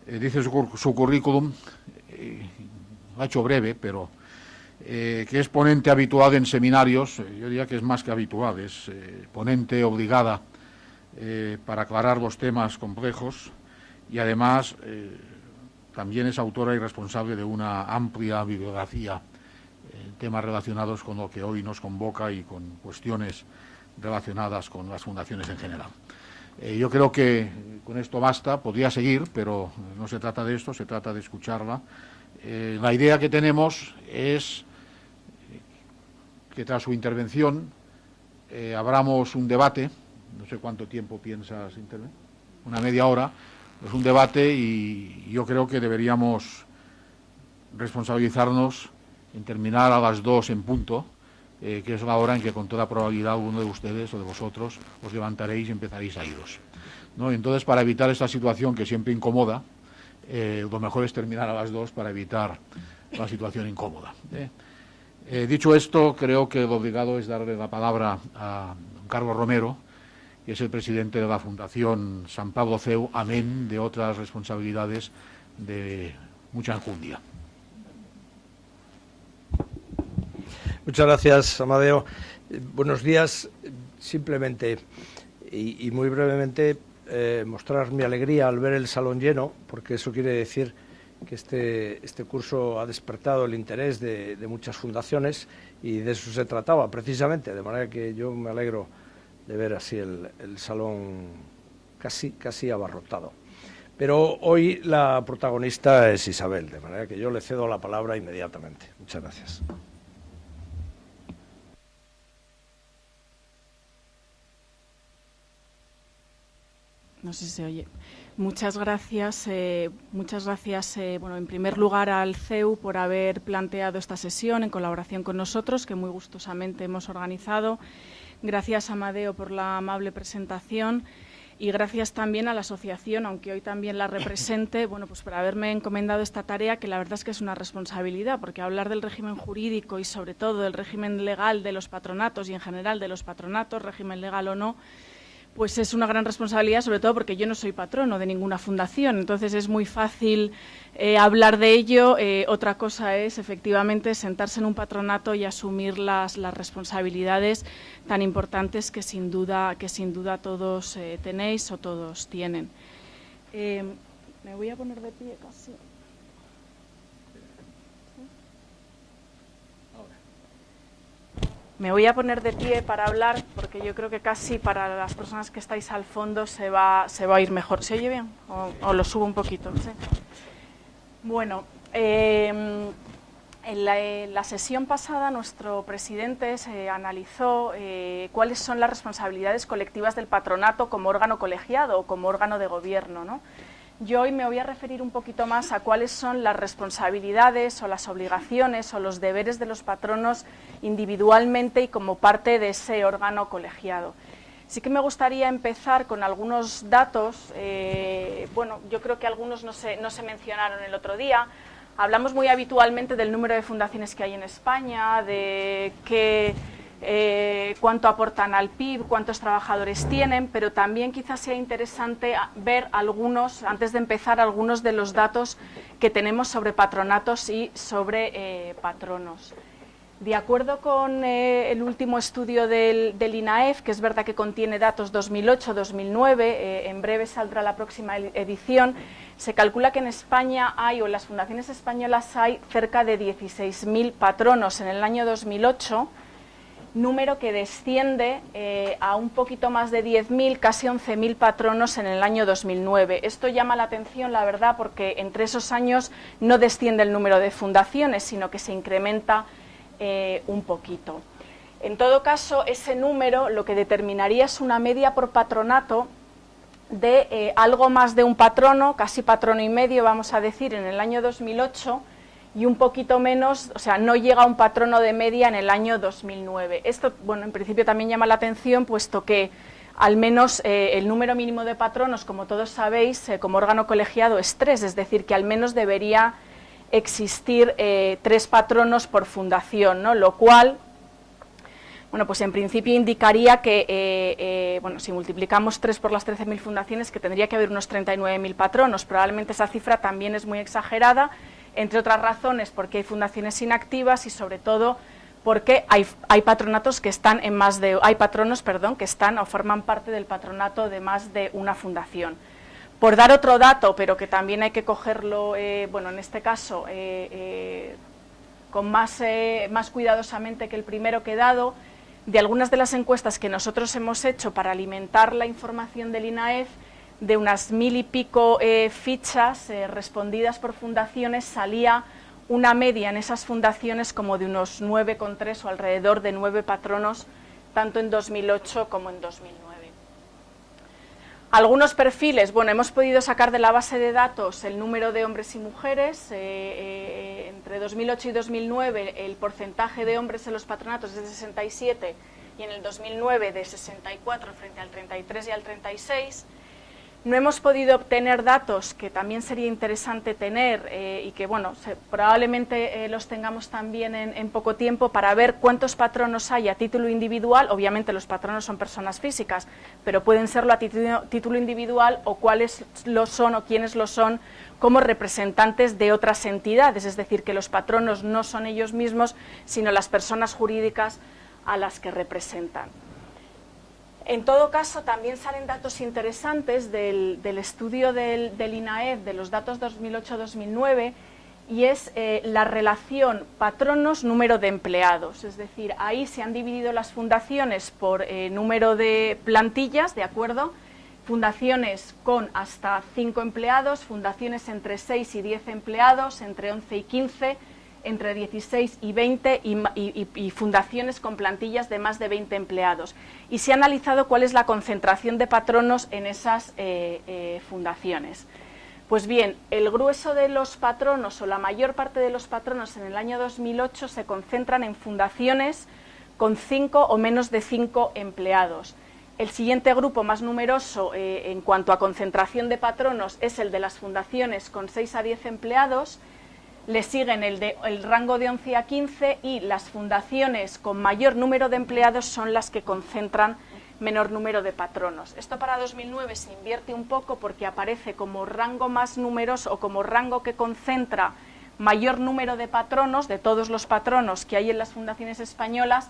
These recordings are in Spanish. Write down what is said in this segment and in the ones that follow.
dice su currículum, lo ha hecho breve, pero que es ponente habitual en seminarios. Yo diría que es más que habitual, es ponente obligada para aclarar los temas complejos, y además también es autora y responsable de una amplia bibliografía en temas relacionados con lo que hoy nos convoca y con cuestiones relacionadas con las fundaciones en general. Yo creo que con esto basta, podría seguir, pero no se trata de esto, se trata de escucharla. La idea que tenemos es que tras su intervención abramos un debate. No sé cuánto tiempo piensas intervenir, una media hora. Es un debate y yo creo que deberíamos responsabilizarnos en terminar a las 2 en punto, que es la hora en que con toda probabilidad alguno de ustedes o de vosotros os levantaréis y empezaréis a iros, ¿no? Entonces, para evitar esta situación que siempre incomoda, lo mejor es terminar a las 2 para evitar la situación incómoda. Dicho esto, creo que lo obligado es darle la palabra a don Carlos Romero, que es el presidente de la Fundación San Pablo CEU, amén de otras responsabilidades de mucha enjundia. Muchas gracias, Amadeo. Buenos días. Simplemente y muy brevemente mostrar mi alegría al ver el salón lleno, porque eso quiere decir que este curso ha despertado el interés de muchas fundaciones, y de eso se trataba precisamente, de manera que yo me alegro de ver así el salón casi abarrotado. Pero hoy la protagonista es Isabel, de manera que yo le cedo la palabra inmediatamente. Muchas gracias. No sé si se oye. Muchas gracias. Bueno, en primer lugar al CEU por haber planteado esta sesión en colaboración con nosotros, que muy gustosamente hemos organizado. Gracias, Amadeo, por la amable presentación, y gracias también a la asociación, aunque hoy también la represente, bueno, pues por haberme encomendado esta tarea, que la verdad es que es una responsabilidad, porque hablar del régimen jurídico y sobre todo del régimen legal de los patronatos y en general de los patronatos, régimen legal o no, pues es una gran responsabilidad, sobre todo porque yo no soy patrono de ninguna fundación, entonces es muy fácil hablar de ello. Otra cosa es, efectivamente, sentarse en un patronato y asumir las responsabilidades tan importantes que sin duda todos tenéis o todos tienen. Me voy a poner de pie casi. Me voy a poner de pie para hablar, porque yo creo que casi para las personas que estáis al fondo se va a ir mejor. ¿Se oye bien? ¿O lo subo un poquito? ¿Sí? Bueno, en la sesión pasada nuestro presidente se analizó cuáles son las responsabilidades colectivas del patronato como órgano colegiado o como órgano de gobierno, ¿no? Yo hoy me voy a referir un poquito más a cuáles son las responsabilidades o las obligaciones o los deberes de los patronos individualmente y como parte de ese órgano colegiado. Sí que me gustaría empezar con algunos datos. Bueno, yo creo que algunos no se mencionaron el otro día. Hablamos muy habitualmente del número de fundaciones que hay en España, de cuánto aportan al PIB, cuántos trabajadores tienen, pero también quizás sea interesante ver antes de empezar, algunos de los datos que tenemos sobre patronatos y sobre patronos. De acuerdo con el último estudio del INAEF, que es verdad que contiene datos 2008-2009, en breve saldrá la próxima edición, se calcula que en España hay, o en las fundaciones españolas hay, cerca de 16.000 patronos en el año 2008, número que desciende a un poquito más de 10.000, casi 11.000 patronos en el año 2009. Esto llama la atención, la verdad, porque entre esos años no desciende el número de fundaciones, sino que se incrementa un poquito. En todo caso, ese número lo que determinaría es una media por patronato de algo más de un patrono, casi patrono y medio, vamos a decir, en el año 2008, y un poquito menos, o sea, no llega a un patrono de media en el año 2009. Esto, bueno, en principio también llama la atención, puesto que al menos el número mínimo de patronos, como todos sabéis, como órgano colegiado es 3, es decir, que al menos debería existir 3 patronos por fundación, ¿no? Lo cual Bueno, pues en principio indicaría que, bueno, si multiplicamos 3 por las 13.000 fundaciones, que tendría que haber unos 39.000 patronos. Probablemente esa cifra también es muy exagerada, entre otras razones porque hay fundaciones inactivas y sobre todo porque hay patronatos que están en más de, hay patronos, perdón, que están o forman parte del patronato de más de una fundación. Por dar otro dato, pero que también hay que cogerlo, bueno, en este caso, con más cuidadosamente que el primero que he dado, de algunas de las encuestas que nosotros hemos hecho para alimentar la información del INAEF, de unas 1000 y pico fichas respondidas por fundaciones, salía una media en esas fundaciones como de unos 9,3 o alrededor de 9 patronos, tanto en 2008 como en 2009. Algunos perfiles, bueno, hemos podido sacar de la base de datos el número de hombres y mujeres. Entre 2008 y 2009 el porcentaje de hombres en los patronatos es de 67 y en el 2009 de 64 frente al 33 y al 36. No hemos podido obtener datos que también sería interesante tener y que, bueno, probablemente los tengamos también en poco tiempo para ver cuántos patronos hay a título individual. Obviamente los patronos son personas físicas, pero pueden serlo a título individual o cuáles lo son o quiénes lo son como representantes de otras entidades, es decir, que los patronos no son ellos mismos, sino las personas jurídicas a las que representan. En todo caso, también salen datos interesantes del estudio del INAEF, de los datos 2008-2009, y es la relación patronos-número de empleados. Es decir, ahí se han dividido las fundaciones por número de plantillas, ¿de acuerdo? Fundaciones con hasta 5 empleados, fundaciones entre 6 y 10 empleados, entre 11 y 15, entre 16 y 20 y fundaciones con plantillas de más de 20 empleados. Y se ha analizado cuál es la concentración de patronos en esas fundaciones. Pues bien, el grueso de los patronos o la mayor parte de los patronos en el año 2008 se concentran en fundaciones con 5 o menos de 5 empleados. El siguiente grupo más numeroso en cuanto a concentración de patronos es el de las fundaciones con 6 a 10 empleados. Le siguen el rango de 11 a 15 y las fundaciones con mayor número de empleados son las que concentran menor número de patronos. Esto para 2009 se invierte un poco porque aparece como rango más numeroso o como rango que concentra mayor número de patronos, de todos los patronos que hay en las fundaciones españolas,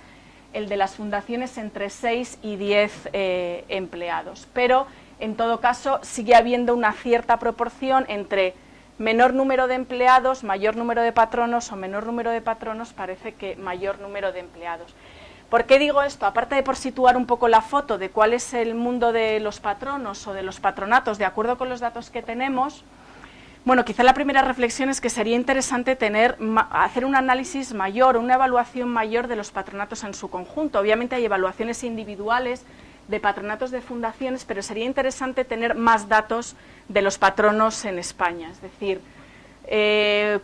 el de las fundaciones entre 6 y 10 empleados. Pero, en todo caso, sigue habiendo una cierta proporción entre menor número de empleados, mayor número de patronos, o menor número de patronos, parece que mayor número de empleados. ¿Por qué digo esto? Aparte de por situar un poco la foto de cuál es el mundo de los patronos o de los patronatos, de acuerdo con los datos que tenemos, bueno, quizá la primera reflexión es que sería interesante hacer un análisis mayor, una evaluación mayor de los patronatos en su conjunto. Obviamente hay evaluaciones individuales de patronatos de fundaciones, pero sería interesante tener más datos de los patronos en España, es decir,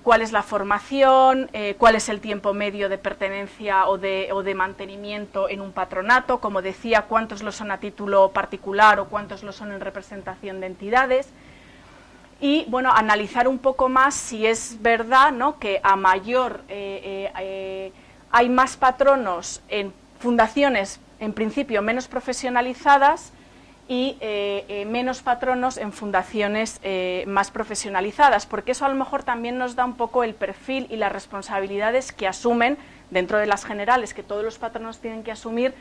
cuál es la formación, cuál es el tiempo medio de pertenencia o de mantenimiento en un patronato, como decía, cuántos lo son a título particular o cuántos lo son en representación de entidades, y bueno, analizar un poco más si es verdad, ¿no?, que a mayor hay más patronos en fundaciones en principio menos profesionalizadas y menos patronos en fundaciones más profesionalizadas, porque eso a lo mejor también nos da un poco el perfil y las responsabilidades que asumen, dentro de las generales que todos los patronos tienen que asumir,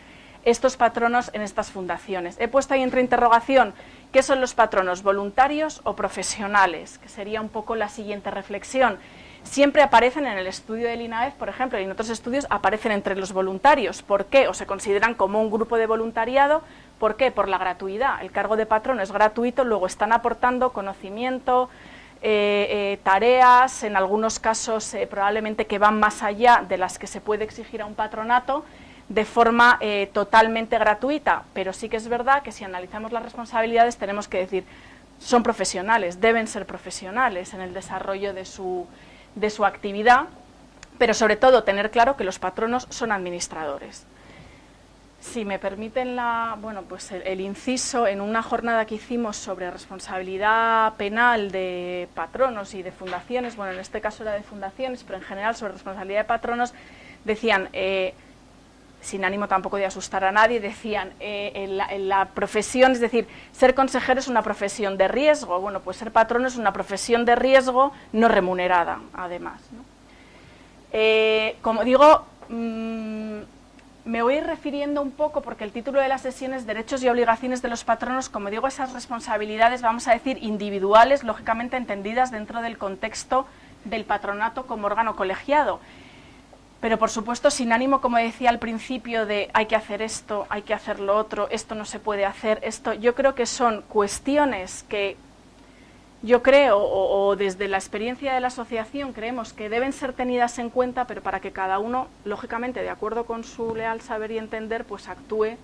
estos patronos en estas fundaciones. He puesto ahí entre interrogación, ¿qué son los patronos, voluntarios o profesionales? Que sería un poco la siguiente reflexión. Siempre aparecen en el estudio del INAEF, por ejemplo, y en otros estudios aparecen entre los voluntarios. ¿Por qué? O se consideran como un grupo de voluntariado. ¿Por qué? Por la gratuidad. El cargo de patrono es gratuito, luego están aportando conocimiento, tareas, en algunos casos probablemente que van más allá de las que se puede exigir a un patronato, de forma totalmente gratuita. Pero sí que es verdad que si analizamos las responsabilidades tenemos que decir, son profesionales, deben ser profesionales en el desarrollo de su actividad, pero sobre todo tener claro que los patronos son administradores. Si me permiten el inciso, en una jornada que hicimos sobre responsabilidad penal de patronos y de fundaciones, bueno, en este caso era de fundaciones, pero en general sobre responsabilidad de patronos, decían, sin ánimo tampoco de asustar a nadie, decían, en la profesión, es decir, ser consejero es una profesión de riesgo. Bueno, pues ser patrono es una profesión de riesgo no remunerada, además, ¿no? Como digo, me voy a ir refiriendo un poco, porque el título de la sesión es Derechos y obligaciones de los patronos, como digo, esas responsabilidades, vamos a decir, individuales, lógicamente entendidas dentro del contexto del patronato como órgano colegiado. Pero, por supuesto, sin ánimo, como decía al principio, de hay que hacer esto, hay que hacer lo otro, esto no se puede hacer, esto. Yo creo que son cuestiones que yo creo, o desde la experiencia de la asociación, creemos que deben ser tenidas en cuenta, pero para que cada uno, lógicamente, de acuerdo con su leal saber y entender, pues actúe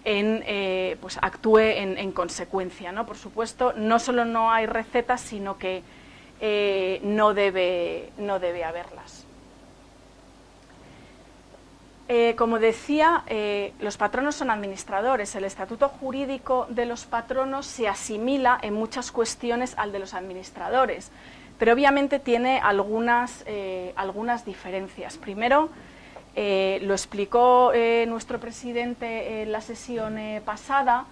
en consecuencia, ¿no? Por supuesto, no solo no hay recetas, sino que no debe haberlas. Como decía, los patronos son administradores. El estatuto jurídico de los patronos se asimila en muchas cuestiones al de los administradores, pero obviamente tiene algunas diferencias. Primero, lo explicó nuestro presidente en la sesión pasada,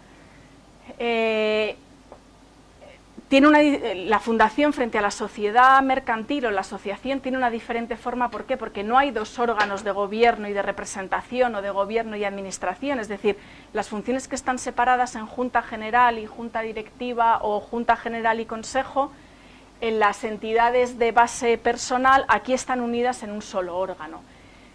la fundación frente a la sociedad mercantil o la asociación tiene una diferente forma. ¿Por qué? Porque no hay dos órganos de gobierno y de representación, o de gobierno y administración, es decir, las funciones que están separadas en Junta General y Junta Directiva, o Junta General y Consejo, en las entidades de base personal, aquí están unidas en un solo órgano.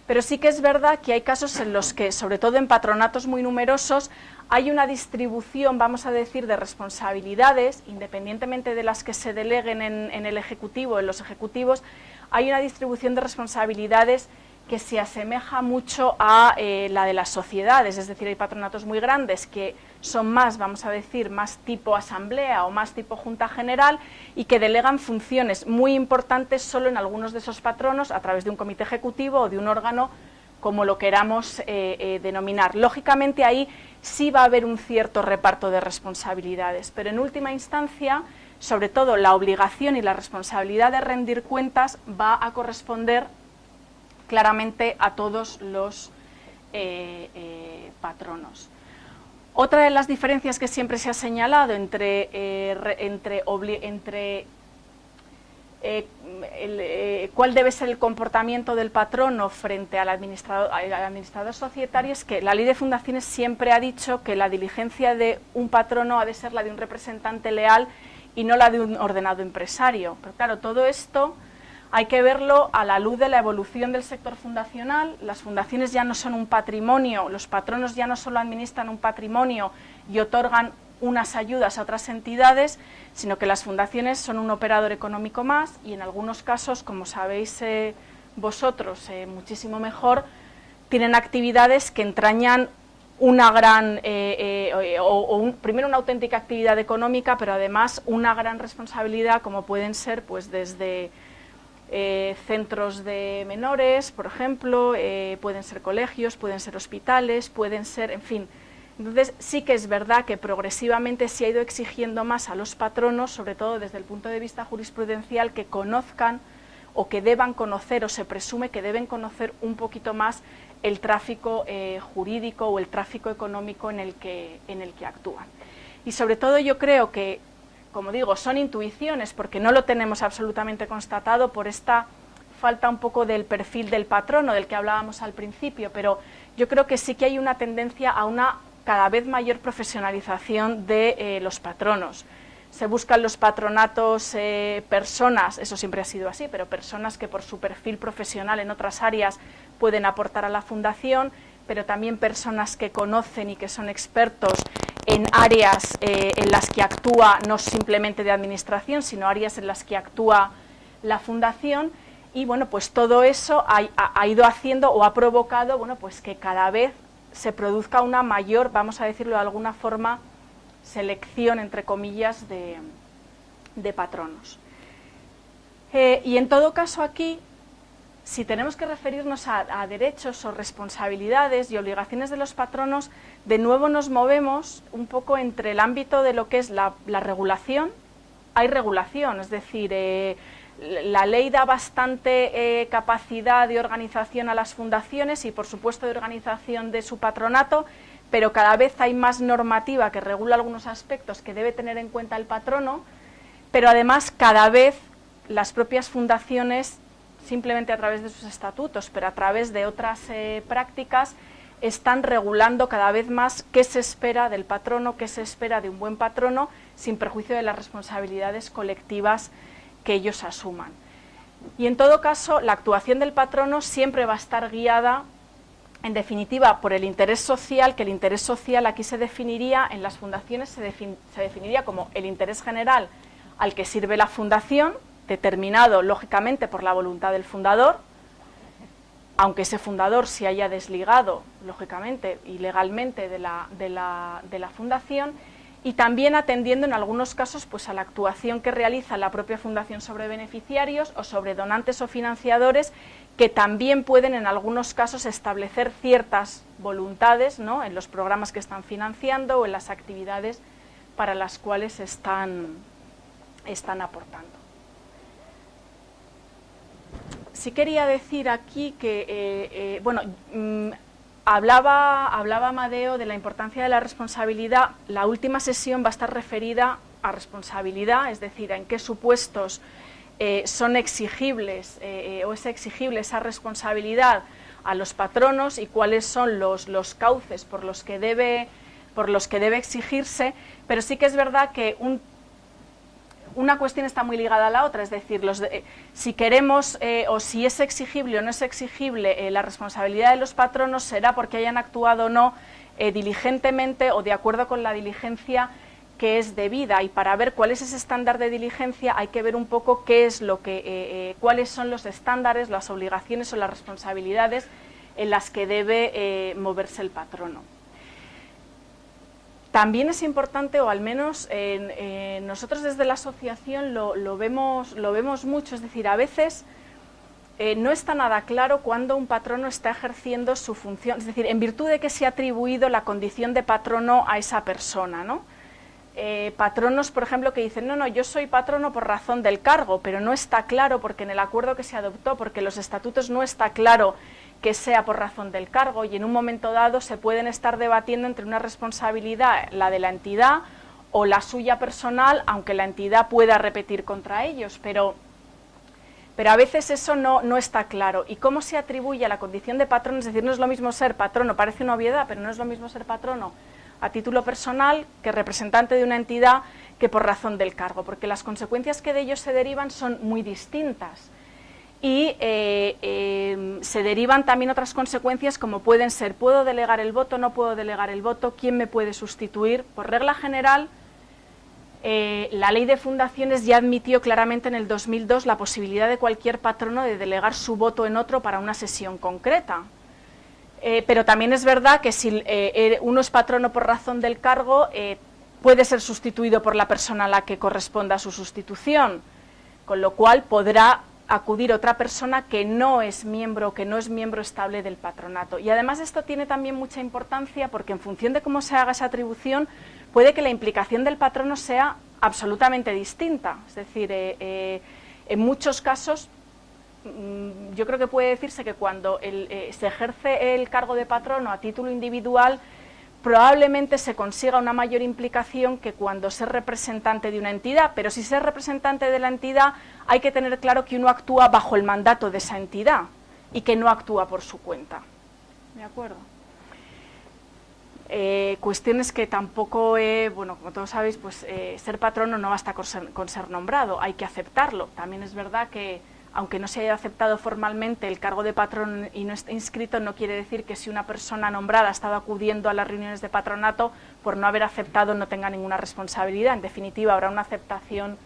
Pero sí que es verdad que hay casos en los que, sobre todo en patronatos muy numerosos, hay una distribución, vamos a decir, de responsabilidades, independientemente de las que se deleguen en el Ejecutivo, en los ejecutivos, hay una distribución de responsabilidades que se asemeja mucho a la de las sociedades. Es decir, hay patronatos muy grandes que son más, vamos a decir, más tipo asamblea o más tipo junta general, y que delegan funciones muy importantes solo en algunos de esos patronos a través de un comité ejecutivo o de un órgano, como lo queramos denominar. Lógicamente ahí sí va a haber un cierto reparto de responsabilidades, pero en última instancia, sobre todo, la obligación y la responsabilidad de rendir cuentas va a corresponder claramente a todos los patronos. Otra de las diferencias que siempre se ha señalado entre cuál debe ser el comportamiento del patrono frente al administrador societario es que la Ley de Fundaciones siempre ha dicho que la diligencia de un patrono ha de ser la de un representante leal y no la de un ordenado empresario. Pero claro, todo esto hay que verlo a la luz de la evolución del sector fundacional. Las fundaciones ya no son un patrimonio, los patronos ya no solo administran un patrimonio y otorgan unas ayudas a otras entidades, sino que las fundaciones son un operador económico más, y en algunos casos, como sabéis vosotros muchísimo mejor, tienen actividades que entrañan una gran, primero una auténtica actividad económica, pero además una gran responsabilidad, como pueden ser pues desde centros de menores, por ejemplo, pueden ser colegios, pueden ser hospitales, pueden ser, en fin. Entonces sí que es verdad que progresivamente se ha ido exigiendo más a los patronos, sobre todo desde el punto de vista jurisprudencial, que conozcan o que deban conocer, o se presume que deben conocer un poquito más el tráfico jurídico o el tráfico económico en el que actúan. Y sobre todo yo creo que, como digo, son intuiciones, porque no lo tenemos absolutamente constatado por esta falta un poco del perfil del patrono del que hablábamos al principio, pero yo creo que sí que hay una tendencia a una cada vez mayor profesionalización de los patronos. Se buscan los patronatos personas, eso siempre ha sido así, pero personas que por su perfil profesional en otras áreas pueden aportar a la fundación, pero también personas que conocen y que son expertos en áreas en las que actúa no simplemente de administración, sino áreas en las que actúa la fundación. Y bueno, pues todo eso ha ido haciendo o ha provocado, bueno, pues que cada vez se produzca una mayor, vamos a decirlo de alguna forma, selección, entre comillas, de patronos. Y en todo caso aquí, si tenemos que referirnos a derechos o responsabilidades y obligaciones de los patronos, de nuevo nos movemos un poco entre el ámbito de lo que es la regulación. Hay regulación, es decir, la ley da bastante capacidad de organización a las fundaciones y, por supuesto, de organización de su patronato, pero cada vez hay más normativa que regula algunos aspectos que debe tener en cuenta el patrono, pero además cada vez las propias fundaciones, simplemente a través de sus estatutos, pero a través de otras prácticas, están regulando cada vez más qué se espera del patrono, qué se espera de un buen patrono, sin perjuicio de las responsabilidades colectivas que ellos asuman. Y en todo caso, la actuación del patrono siempre va a estar guiada, en definitiva, por el interés social, que el interés social aquí se definiría, en las fundaciones se definiría como el interés general al que sirve la fundación, determinado lógicamente por la voluntad del fundador, aunque ese fundador se haya desligado, lógicamente y legalmente de la fundación, y también atendiendo en algunos casos pues, a la actuación que realiza la propia fundación sobre beneficiarios o sobre donantes o financiadores, que también pueden en algunos casos establecer ciertas voluntades, ¿no?, en los programas que están financiando o en las actividades para las cuales están aportando. Sí quería decir aquí que, hablaba Amadeo de la importancia de la responsabilidad. La última sesión va a estar referida a responsabilidad, es decir, a en qué supuestos son exigibles o es exigible esa responsabilidad a los patronos y cuáles son los cauces por los que debe exigirse, pero sí que es verdad que una cuestión está muy ligada a la otra, es decir, si queremos o si es exigible o no es exigible la responsabilidad de los patronos será porque hayan actuado o no diligentemente o de acuerdo con la diligencia que es debida, y para ver cuál es ese estándar de diligencia hay que ver un poco qué es cuáles son los estándares, las obligaciones o las responsabilidades en las que debe moverse el patrono. También es importante, o al menos nosotros desde la asociación lo vemos mucho, es decir, a veces no está nada claro cuándo un patrono está ejerciendo su función, es decir, en virtud de que se ha atribuido la condición de patrono a esa persona, ¿no? Patronos, por ejemplo, que dicen, no, yo soy patrono por razón del cargo, pero no está claro porque en el acuerdo que se adoptó, porque en los estatutos no está claro que sea por razón del cargo, y en un momento dado se pueden estar debatiendo entre una responsabilidad, la de la entidad, o la suya personal, aunque la entidad pueda repetir contra ellos, pero a veces eso no está claro. ¿Y cómo se atribuye a la condición de patrono? Es decir, no es lo mismo ser patrono, parece una obviedad, pero no es lo mismo ser patrono a título personal que representante de una entidad que por razón del cargo, porque las consecuencias que de ellos se derivan son muy distintas. Y se derivan también otras consecuencias como pueden ser, ¿puedo delegar el voto? ¿No puedo delegar el voto? ¿Quién me puede sustituir? Por regla general, la ley de fundaciones ya admitió claramente en el 2002 la posibilidad de cualquier patrono de delegar su voto en otro para una sesión concreta. Pero también es verdad que si uno es patrono por razón del cargo, puede ser sustituido por la persona a la que corresponda su sustitución, con lo cual podrá acudir otra persona que no es miembro estable del patronato. Y además esto tiene también mucha importancia porque en función de cómo se haga esa atribución puede que la implicación del patrono sea absolutamente distinta. Es decir, en muchos casos yo creo que puede decirse que cuando se ejerce el cargo de patrono a título individual probablemente se consiga una mayor implicación que cuando se es representante de una entidad, pero si se es representante de la entidad hay que tener claro que uno actúa bajo el mandato de esa entidad y que no actúa por su cuenta. ¿De acuerdo? Cuestiones que tampoco, bueno, como todos sabéis, pues ser patrono no basta con ser nombrado, hay que aceptarlo. También es verdad que aunque no se haya aceptado formalmente el cargo de patrón y no esté inscrito, no quiere decir que si una persona nombrada ha estado acudiendo a las reuniones de patronato, por no haber aceptado no tenga ninguna responsabilidad. En definitiva, habrá una aceptación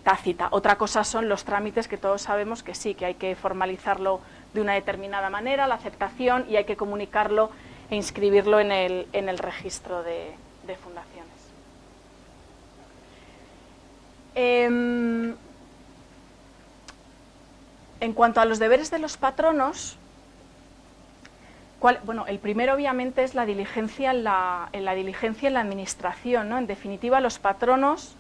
tácita. Otra cosa son los trámites, que todos sabemos que sí, que hay que formalizarlo de una determinada manera, la aceptación, y hay que comunicarlo e inscribirlo en el registro de fundaciones. En cuanto a los deberes de los patronos, bueno, el primero obviamente es la diligencia en la administración, ¿no? En definitiva, los patronos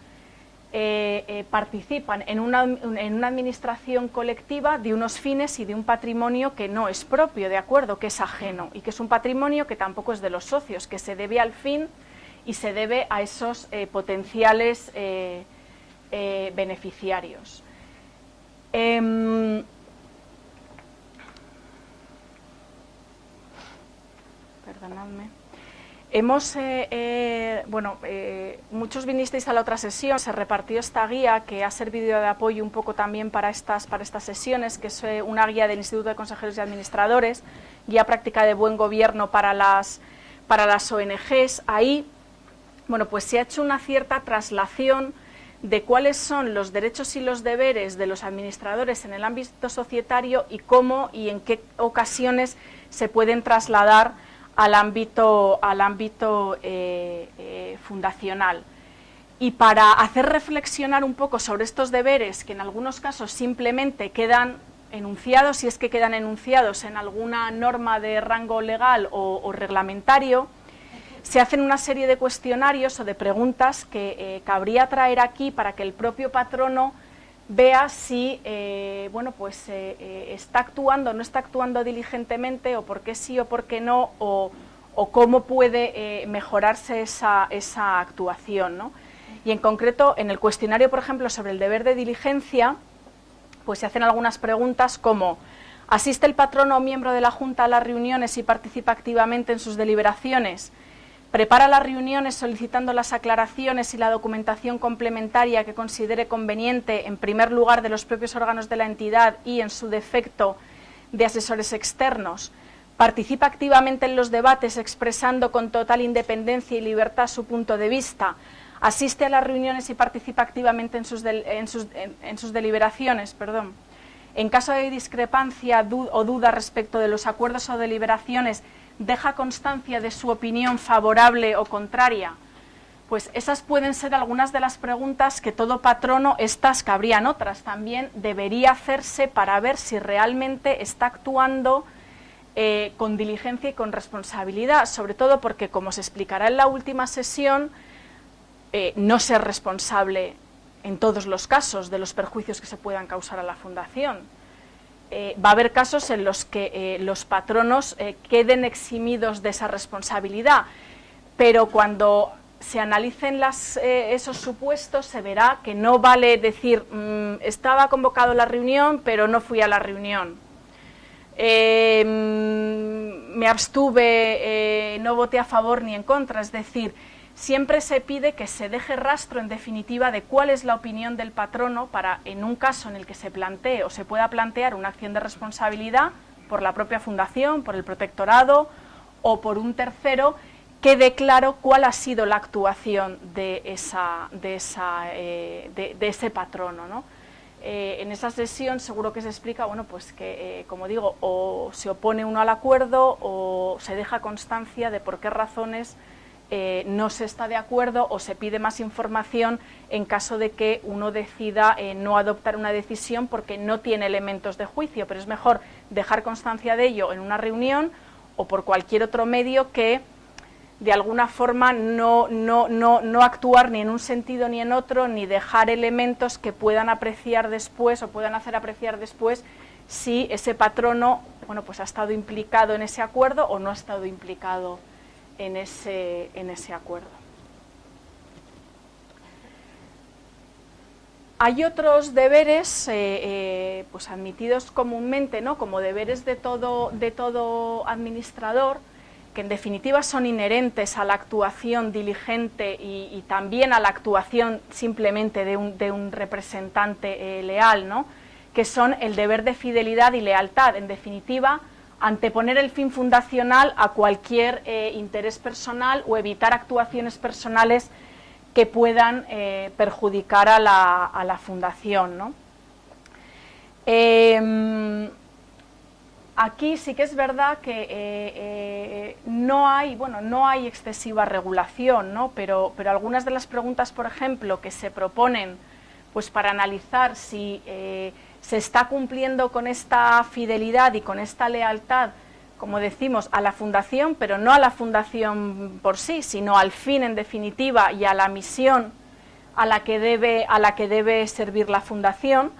participan en una administración colectiva de unos fines y de un patrimonio que no es propio, ¿de acuerdo?, que es ajeno y que es un patrimonio que tampoco es de los socios, que se debe al fin y se debe a esos potenciales beneficiarios. Perdonadme. Muchos vinisteis a la otra sesión, se repartió esta guía que ha servido de apoyo un poco también para estas sesiones, que es una guía del Instituto de Consejeros y Administradores, guía práctica de buen gobierno para las ONGs. Ahí, bueno, pues se ha hecho una cierta traslación de cuáles son los derechos y los deberes de los administradores en el ámbito societario y cómo y en qué ocasiones se pueden trasladar al ámbito fundacional. Y para hacer reflexionar un poco sobre estos deberes, que en algunos casos simplemente quedan enunciados, si es que quedan enunciados en alguna norma de rango legal o reglamentario, se hacen una serie de cuestionarios o de preguntas que cabría traer aquí para que el propio patrono vea si está actuando o no está actuando diligentemente, o por qué sí o por qué no, o cómo puede mejorarse esa actuación, ¿no? Y en concreto, en el cuestionario, por ejemplo, sobre el deber de diligencia, pues se hacen algunas preguntas como: ¿asiste el patrono o miembro de la Junta a las reuniones y participa activamente en sus deliberaciones? ¿Prepara las reuniones solicitando las aclaraciones y la documentación complementaria que considere conveniente, en primer lugar, de los propios órganos de la entidad y, en su defecto, de asesores externos? ¿Participa activamente en los debates expresando con total independencia y libertad su punto de vista? ¿Asiste a las reuniones y participa activamente en sus deliberaciones? En caso de discrepancia o duda respecto de los acuerdos o deliberaciones, ¿deja constancia de su opinión favorable o contraria? Pues esas pueden ser algunas de las preguntas que todo patrono, estas cabrían otras también, debería hacerse para ver si realmente está actuando con diligencia y con responsabilidad, sobre todo porque, como se explicará en la última sesión, no ser responsable en todos los casos de los perjuicios que se puedan causar a la Fundación. Va a haber casos en los que los patronos queden eximidos de esa responsabilidad, pero cuando se analicen esos supuestos se verá que no vale decir estaba convocado la reunión pero no fui a la reunión, me abstuve, no voté a favor ni en contra. Es decir, siempre se pide que se deje rastro, en definitiva, de cuál es la opinión del patrono para, en un caso en el que se plantee o se pueda plantear una acción de responsabilidad por la propia fundación, por el protectorado o por un tercero, quede claro cuál ha sido la actuación de ese patrono, ¿no? En esa sesión seguro que se explica, bueno, pues que, como digo, o se opone uno al acuerdo o se deja constancia de por qué razones no se está de acuerdo, o se pide más información en caso de que uno decida no adoptar una decisión porque no tiene elementos de juicio, pero es mejor dejar constancia de ello en una reunión o por cualquier otro medio que de alguna forma no actuar ni en un sentido ni en otro, ni dejar elementos que puedan apreciar después o puedan hacer apreciar después si ese patrono, bueno, pues ha estado implicado en ese acuerdo o no ha estado implicado en ese acuerdo. Hay otros deberes pues admitidos comúnmente, ¿no?, como deberes de todo administrador, que en definitiva son inherentes a la actuación diligente y también a la actuación simplemente de un representante leal, ¿no?, que son el deber de fidelidad y lealtad. En definitiva, anteponer el fin fundacional a cualquier interés personal o evitar actuaciones personales que puedan perjudicar a la fundación, ¿no? Aquí sí que es verdad que no hay excesiva regulación, ¿no? Pero algunas de las preguntas, por ejemplo, que se proponen pues para analizar si se está cumpliendo con esta fidelidad y con esta lealtad, como decimos, a la fundación, pero no a la fundación por sí, sino al fin, en definitiva, y a la misión a la que debe servir la fundación.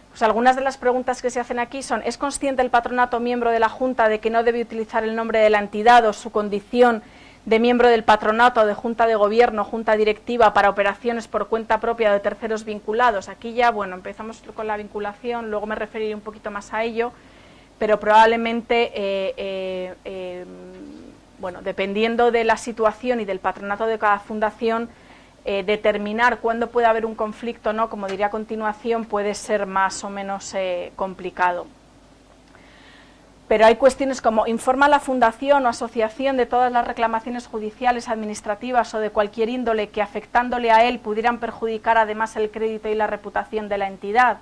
Pues algunas de las preguntas que se hacen aquí son: ¿es consciente el patronato miembro de la Junta de que no debe utilizar el nombre de la entidad o su condición de miembro del patronato o de Junta de Gobierno, Junta Directiva, para operaciones por cuenta propia de terceros vinculados? Aquí ya, bueno, empezamos con la vinculación, luego me referiré un poquito más a ello, pero probablemente, bueno, dependiendo de la situación y del patronato de cada fundación, determinar cuándo puede haber un conflicto, ¿no?, como diré a continuación, puede ser más o menos complicado. Pero hay cuestiones como: ¿informa la fundación o asociación de todas las reclamaciones judiciales, administrativas o de cualquier índole que, afectándole a él, pudieran perjudicar además el crédito y la reputación de la entidad?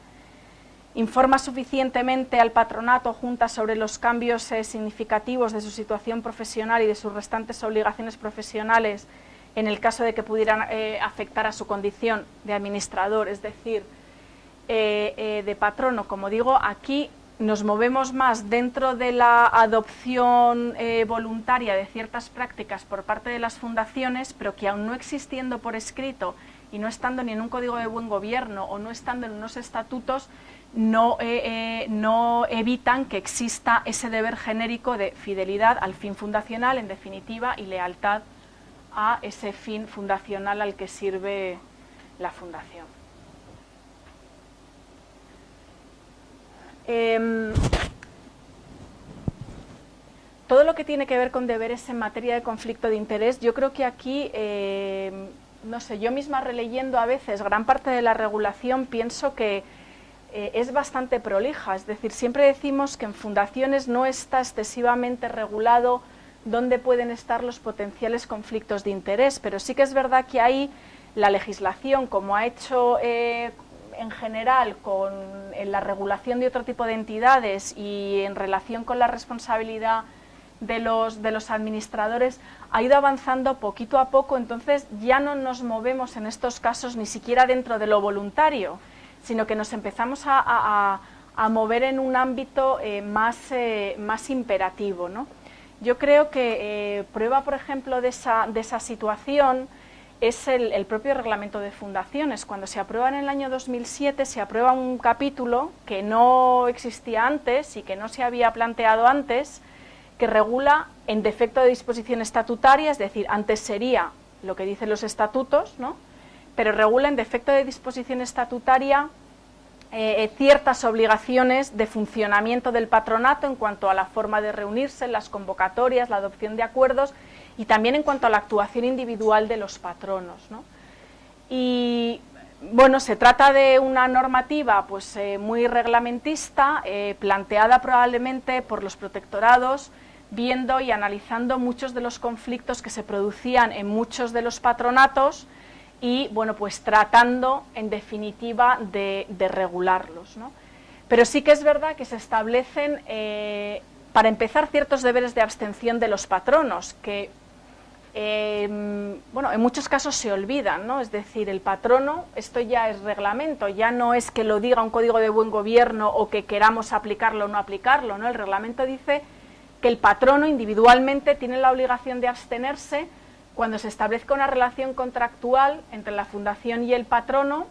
¿Informa suficientemente al patronato o junta sobre los cambios significativos de su situación profesional y de sus restantes obligaciones profesionales en el caso de que pudieran afectar a su condición de administrador, es decir, de patrono? Como digo, aquí nos movemos más dentro de la adopción voluntaria de ciertas prácticas por parte de las fundaciones, pero que, aun no existiendo por escrito y no estando ni en un código de buen gobierno o no estando en unos estatutos, no evitan que exista ese deber genérico de fidelidad al fin fundacional, en definitiva, y lealtad a ese fin fundacional al que sirve la fundación. Todo lo que tiene que ver con deberes en materia de conflicto de interés, yo creo que aquí, no sé, yo misma releyendo a veces gran parte de la regulación pienso que es bastante prolija. Es decir, siempre decimos que en fundaciones no está excesivamente regulado dónde pueden estar los potenciales conflictos de interés, pero sí que es verdad que ahí la legislación, como ha hecho en general en la regulación de otro tipo de entidades y en relación con la responsabilidad de los administradores, ha ido avanzando poquito a poco. Entonces ya no nos movemos en estos casos ni siquiera dentro de lo voluntario, sino que nos empezamos a mover en un ámbito más imperativo, ¿no? Yo creo que prueba, por ejemplo, de esa situación es el propio reglamento de fundaciones. Cuando se aprueba en el año 2007, se aprueba un capítulo que no existía antes y que no se había planteado antes, que regula en defecto de disposición estatutaria, es decir, antes sería lo que dicen los estatutos, ¿no?, pero regula en defecto de disposición estatutaria ciertas obligaciones de funcionamiento del patronato en cuanto a la forma de reunirse, las convocatorias, la adopción de acuerdos y también en cuanto a la actuación individual de los patronos, ¿no? Y bueno, se trata de una normativa pues muy reglamentista, planteada probablemente por los protectorados, viendo y analizando muchos de los conflictos que se producían en muchos de los patronatos y, bueno, pues tratando, en definitiva, de regularlos, ¿no? Pero sí que es verdad que se establecen, para empezar, ciertos deberes de abstención de los patronos, que, bueno, en muchos casos se olvidan, ¿no? Es decir, el patrono, esto ya es reglamento, ya no es que lo diga un código de buen gobierno o que queramos aplicarlo o no aplicarlo, ¿no? El reglamento dice que el patrono individualmente tiene la obligación de abstenerse cuando se establezca una relación contractual entre la fundación y el patrono,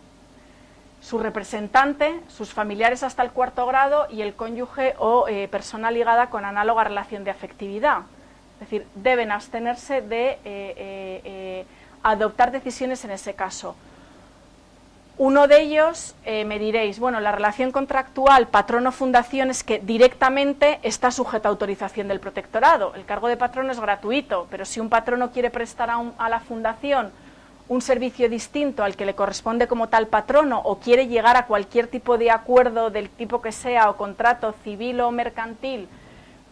su representante, sus familiares hasta el 4º grado y el cónyuge o persona ligada con análoga relación de afectividad. Es decir, deben abstenerse de adoptar decisiones en ese caso. Uno de ellos, me diréis, bueno, la relación contractual patrono-fundación es que directamente está sujeta a autorización del protectorado. El cargo de patrono es gratuito, pero si un patrono quiere prestar a la fundación un servicio distinto al que le corresponde como tal patrono o quiere llegar a cualquier tipo de acuerdo del tipo que sea o contrato civil o mercantil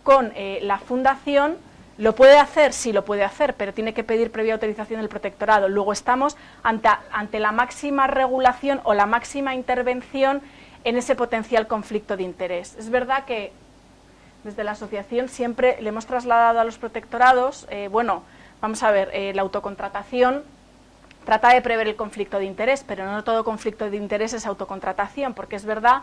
con la fundación, ¿lo puede hacer? Sí, lo puede hacer, pero tiene que pedir previa autorización del protectorado. Luego estamos ante la máxima regulación o la máxima intervención en ese potencial conflicto de interés. Es verdad que desde la asociación siempre le hemos trasladado a los protectorados, bueno, vamos a ver, la autocontratación trata de prever el conflicto de interés, pero no todo conflicto de interés es autocontratación, porque es verdad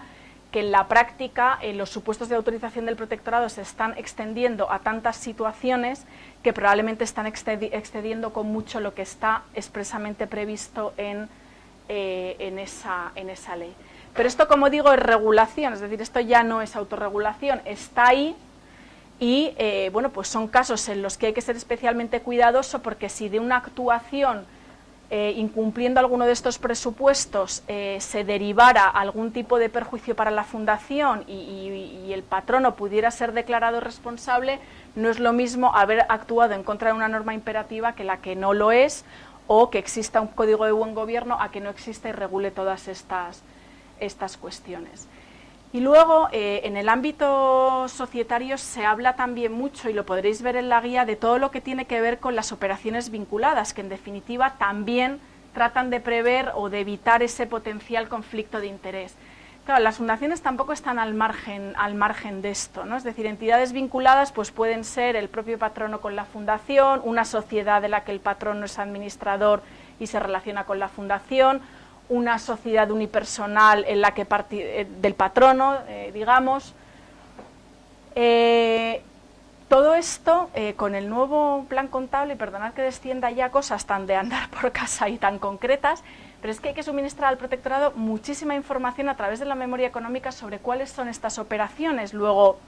que en la práctica los supuestos de autorización del protectorado se están extendiendo a tantas situaciones que probablemente están excediendo con mucho lo que está expresamente previsto en en esa ley. Pero esto, como digo, es regulación, es decir, esto ya no es autorregulación, está ahí y bueno, pues son casos en los que hay que ser especialmente cuidadoso, porque si de una actuación incumpliendo alguno de estos presupuestos se derivara algún tipo de perjuicio para la fundación y el patrono pudiera ser declarado responsable, no es lo mismo haber actuado en contra de una norma imperativa que la que no lo es, o que exista un código de buen gobierno a que no exista y regule todas estas cuestiones. Y luego, en el ámbito societario se habla también mucho, y lo podréis ver en la guía, de todo lo que tiene que ver con las operaciones vinculadas, que en definitiva también tratan de prever o de evitar ese potencial conflicto de interés. Claro, las fundaciones tampoco están al margen de esto, ¿no? Es decir, entidades vinculadas pues pueden ser el propio patrono con la fundación, una sociedad de la que el patrono es administrador y se relaciona con la fundación, una sociedad unipersonal en la que del patrono, digamos. Todo esto, con el nuevo plan contable, y perdonad que descienda ya cosas tan de andar por casa y tan concretas, pero es que hay que suministrar al protectorado muchísima información a través de la memoria económica sobre cuáles son estas operaciones. Luego,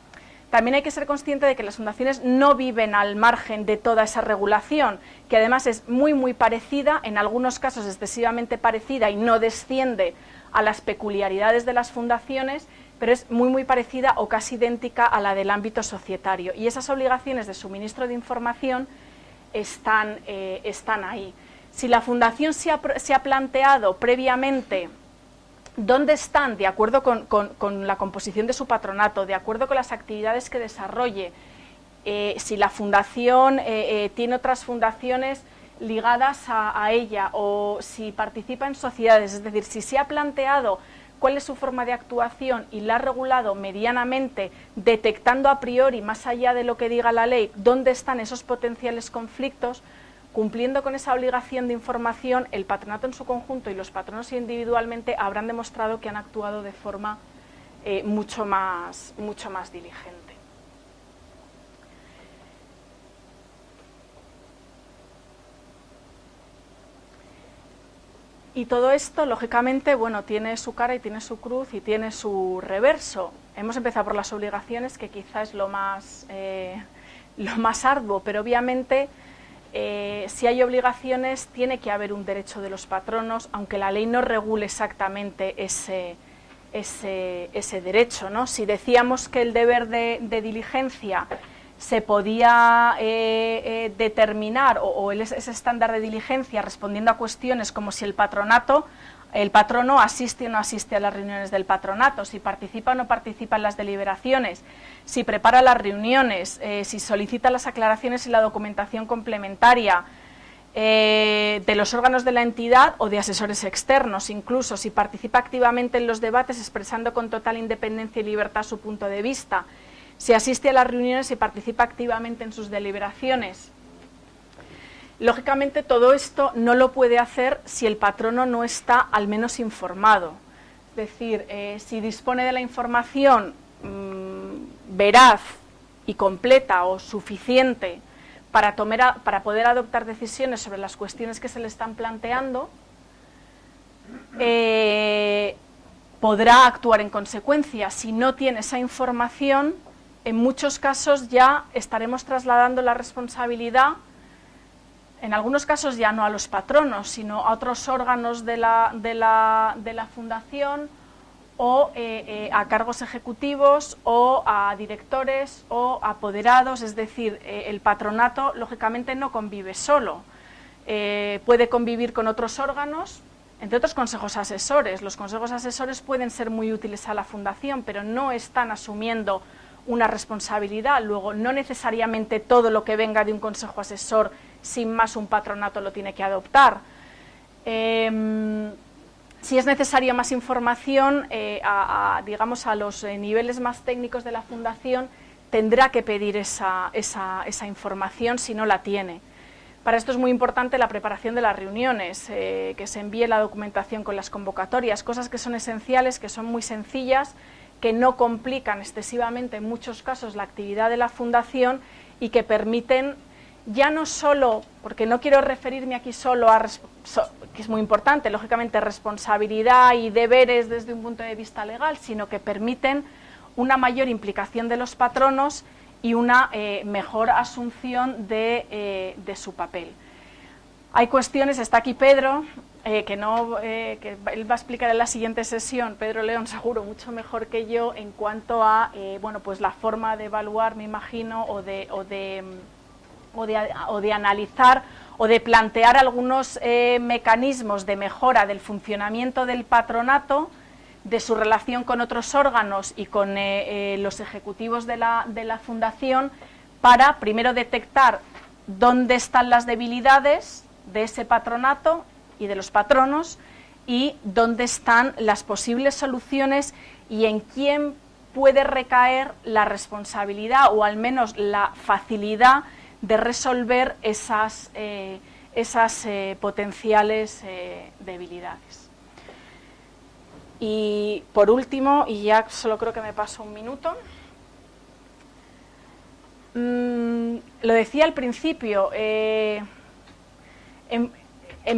también hay que ser consciente de que las fundaciones no viven al margen de toda esa regulación, que además es muy parecida, en algunos casos excesivamente parecida y no desciende a las peculiaridades de las fundaciones, pero es muy parecida o casi idéntica a la del ámbito societario. Y esas obligaciones de suministro de información están ahí. Si la fundación se ha planteado previamente dónde están, de acuerdo con la composición de su patronato, de acuerdo con las actividades que desarrolle, si la fundación tiene otras fundaciones ligadas a ella, o si participa en sociedades, es decir, si se ha planteado cuál es su forma de actuación y la ha regulado medianamente, detectando a priori, más allá de lo que diga la ley, dónde están esos potenciales conflictos, cumpliendo con esa obligación de información, el patronato en su conjunto y los patronos individualmente habrán demostrado que han actuado de forma mucho más diligente. Y todo esto, lógicamente, bueno, tiene su cara y tiene su cruz y tiene su reverso. Hemos empezado por las obligaciones, que quizá es lo más arduo, pero obviamente si hay obligaciones tiene que haber un derecho de los patronos, aunque la ley no regule exactamente ese derecho, ¿no? Si decíamos que el deber de diligencia se podía determinar, o ese estándar de diligencia respondiendo a cuestiones como si el patrono asiste o no asiste a las reuniones del patronato, si participa o no participa en las deliberaciones, si prepara las reuniones, si solicita las aclaraciones y la documentación complementaria de los órganos de la entidad o de asesores externos, incluso si participa activamente en los debates expresando con total independencia y libertad su punto de vista, si asiste a las reuniones y participa activamente en sus deliberaciones. Lógicamente todo esto no lo puede hacer si el patrono no está al menos informado. Es decir, si dispone de la información veraz y completa o suficiente para poder adoptar decisiones sobre las cuestiones que se le están planteando, podrá actuar en consecuencia. Si no tiene esa información, en muchos casos ya estaremos trasladando la responsabilidad, en algunos casos ya no a los patronos, sino a otros órganos de la fundación, o a cargos ejecutivos, o a directores, o apoderados. Es decir, el patronato lógicamente no convive solo, puede convivir con otros órganos, entre otros consejos asesores. Los consejos asesores pueden ser muy útiles a la fundación, pero no están asumiendo una responsabilidad. Luego, no necesariamente todo lo que venga de un consejo asesor, sin más un patronato lo tiene que adoptar. Si es necesaria más información, digamos a los niveles más técnicos de la fundación, tendrá que pedir esa información si no la tiene. Para esto es muy importante la preparación de las reuniones, que se envíe la documentación con las convocatorias, cosas que son esenciales, que son muy sencillas, que no complican excesivamente en muchos casos la actividad de la fundación y que permiten, ya no solo, porque no quiero referirme aquí solo a que es muy importante, lógicamente responsabilidad y deberes desde un punto de vista legal, sino que permiten una mayor implicación de los patronos y una mejor asunción de su papel. Hay cuestiones, está aquí Pedro, que él va a explicar en la siguiente sesión, Pedro León seguro mucho mejor que yo, en cuanto a bueno, pues la forma de evaluar, me imagino, o de analizar o de plantear algunos mecanismos de mejora del funcionamiento del patronato, de su relación con otros órganos y con los ejecutivos de la Fundación, para primero detectar dónde están las debilidades de ese patronato y de los patronos, y dónde están las posibles soluciones y en quién puede recaer la responsabilidad o al menos la facilidad de resolver esas potenciales debilidades. Y por último, y ya solo creo que me paso un minuto, lo decía al principio, en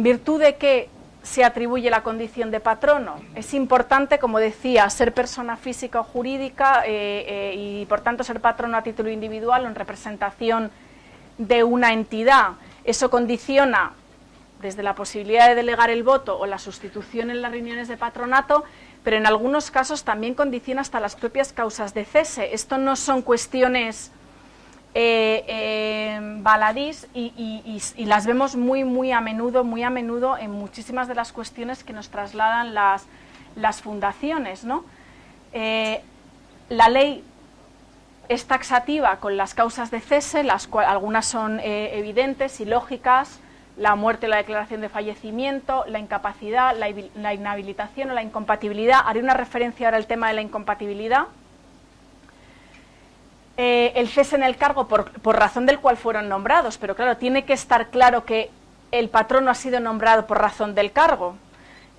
virtud de que se atribuye la condición de patrono, es importante, como decía, ser persona física o jurídica y por tanto ser patrono a título individual o en representación de una entidad. Eso condiciona desde la posibilidad de delegar el voto o la sustitución en las reuniones de patronato, pero en algunos casos también condiciona hasta las propias causas de cese. Esto no son cuestiones baladís y las vemos muy a menudo en muchísimas de las cuestiones que nos trasladan las fundaciones, ¿no? La ley es taxativa con las causas de cese, algunas son evidentes y lógicas: la muerte, la declaración de fallecimiento, la incapacidad, la inhabilitación o la incompatibilidad. Haré una referencia ahora al tema de la incompatibilidad. El cese en el cargo por razón del cual fueron nombrados, pero claro, tiene que estar claro que el patrono ha sido nombrado por razón del cargo.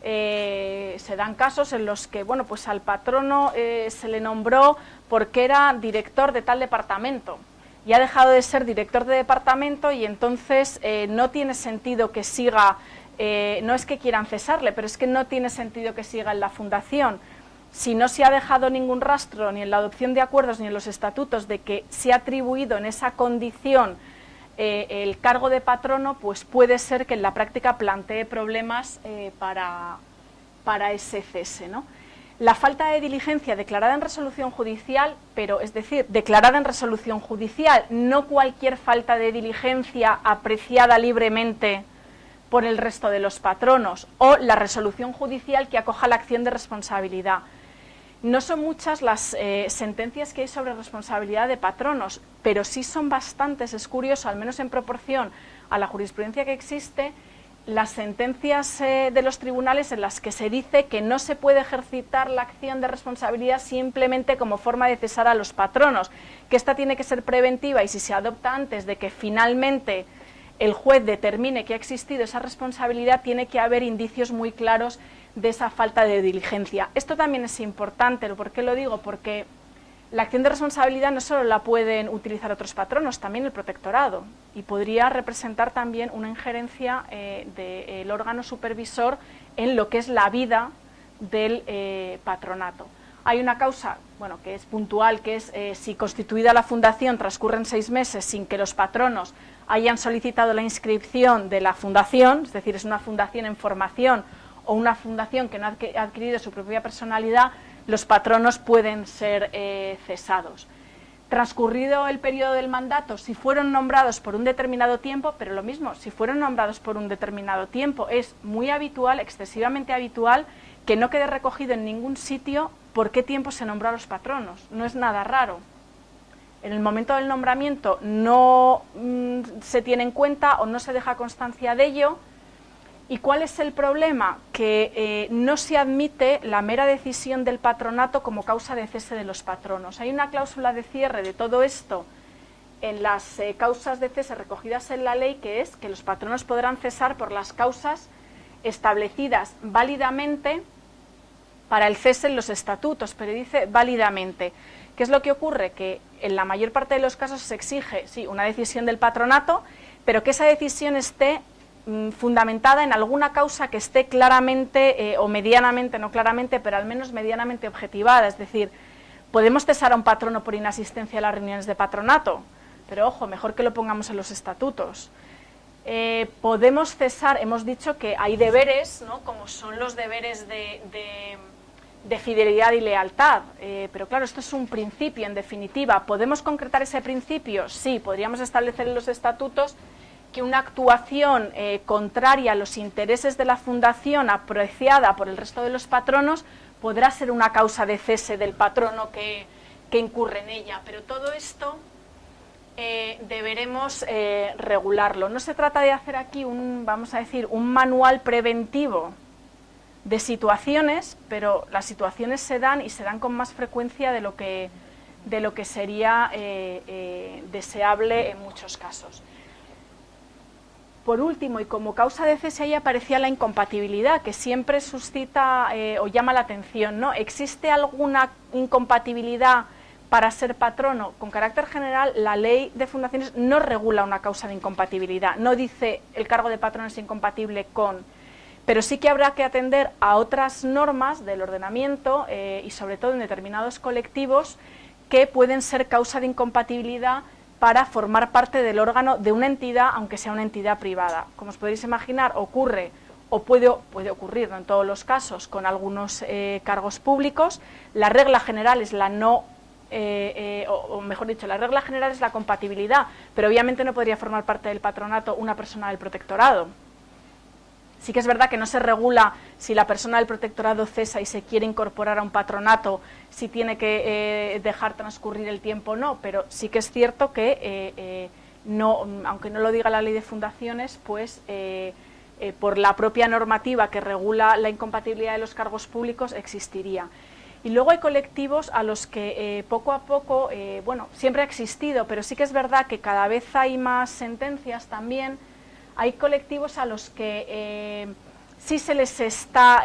Se dan casos en los que, bueno, pues al patrono se le nombró porque era director de tal departamento y ha dejado de ser director de departamento, y entonces no tiene sentido que siga, no es que quieran cesarle, pero es que no tiene sentido que siga en la fundación. Si no se ha dejado ningún rastro ni en la adopción de acuerdos ni en los estatutos de que se ha atribuido en esa condición el cargo de patrono, pues puede ser que en la práctica plantee problemas para ese cese, ¿no? La falta de diligencia declarada en resolución judicial, pero es decir, declarada en resolución judicial, no cualquier falta de diligencia apreciada libremente por el resto de los patronos, o la resolución judicial que acoja la acción de responsabilidad. No son muchas las sentencias que hay sobre responsabilidad de patronos, pero sí son bastantes. Es curioso, al menos en proporción a la jurisprudencia que existe, las sentencias de los tribunales en las que se dice que no se puede ejercitar la acción de responsabilidad simplemente como forma de cesar a los patronos, que esta tiene que ser preventiva, y si se adopta antes de que finalmente el juez determine que ha existido esa responsabilidad, tiene que haber indicios muy claros de esa falta de diligencia. Esto también es importante. ¿Por qué lo digo? Porque la acción de responsabilidad no solo la pueden utilizar otros patronos, también el protectorado, y podría representar también una injerencia del órgano supervisor en lo que es la vida del patronato. Hay una causa, bueno, que es puntual, que es si constituida la fundación transcurren 6 meses sin que los patronos hayan solicitado la inscripción de la fundación, es decir, es una fundación en formación o una fundación que no ha adquirido su propia personalidad, los patronos pueden ser cesados. Transcurrido el periodo del mandato, si fueron nombrados por un determinado tiempo, pero lo mismo, si fueron nombrados por un determinado tiempo, es muy habitual, excesivamente habitual, que no quede recogido en ningún sitio por qué tiempo se nombró a los patronos. No es nada raro. En el momento del nombramiento no se tiene en cuenta o no se deja constancia de ello. ¿Y cuál es el problema? Que no se admite la mera decisión del patronato como causa de cese de los patronos. Hay una cláusula de cierre de todo esto en las causas de cese recogidas en la ley, que es que los patronos podrán cesar por las causas establecidas válidamente para el cese en los estatutos, pero dice válidamente. ¿Qué es lo que ocurre? Que en la mayor parte de los casos se exige, sí, una decisión del patronato, pero que esa decisión esté fundamentada en alguna causa que esté claramente o medianamente, no claramente, pero al menos medianamente objetivada. Es decir, podemos cesar a un patrono por inasistencia a las reuniones de patronato, pero ojo, mejor que lo pongamos en los estatutos. Podemos cesar, hemos dicho que hay deberes, ¿no?, como son los deberes de fidelidad y lealtad, pero claro, esto es un principio en definitiva. ¿Podemos concretar ese principio? Sí, podríamos establecer en los estatutos que una actuación contraria a los intereses de la fundación apreciada por el resto de los patronos podrá ser una causa de cese del patrono que incurre en ella, pero todo esto deberemos regularlo. No se trata de hacer aquí vamos a decir, un manual preventivo de situaciones, pero las situaciones se dan y se dan con más frecuencia de lo que sería deseable en muchos casos. Por último, y como causa de cese, ahí aparecía la incompatibilidad, que siempre suscita o llama la atención, ¿no? ¿Existe alguna incompatibilidad para ser patrono? Con carácter general, la ley de fundaciones no regula una causa de incompatibilidad, no dice el cargo de patrono es incompatible con, pero sí que habrá que atender a otras normas del ordenamiento y sobre todo en determinados colectivos que pueden ser causa de incompatibilidad para formar parte del órgano de una entidad, aunque sea una entidad privada. Como os podéis imaginar, ocurre o puede ocurrir, no en todos los casos, con algunos cargos públicos. La regla general es la no, o mejor dicho, la regla general es la compatibilidad, pero obviamente no podría formar parte del patronato una persona del protectorado. Sí que es verdad que no se regula si la persona del protectorado cesa y se quiere incorporar a un patronato, si tiene que dejar transcurrir el tiempo o no, pero sí que es cierto que, no, aunque no lo diga la ley de fundaciones, pues por la propia normativa que regula la incompatibilidad de los cargos públicos existiría. Y luego hay colectivos a los que poco a poco, bueno, siempre ha existido, pero sí que es verdad que cada vez hay más sentencias también. Hay colectivos a los que sí se les está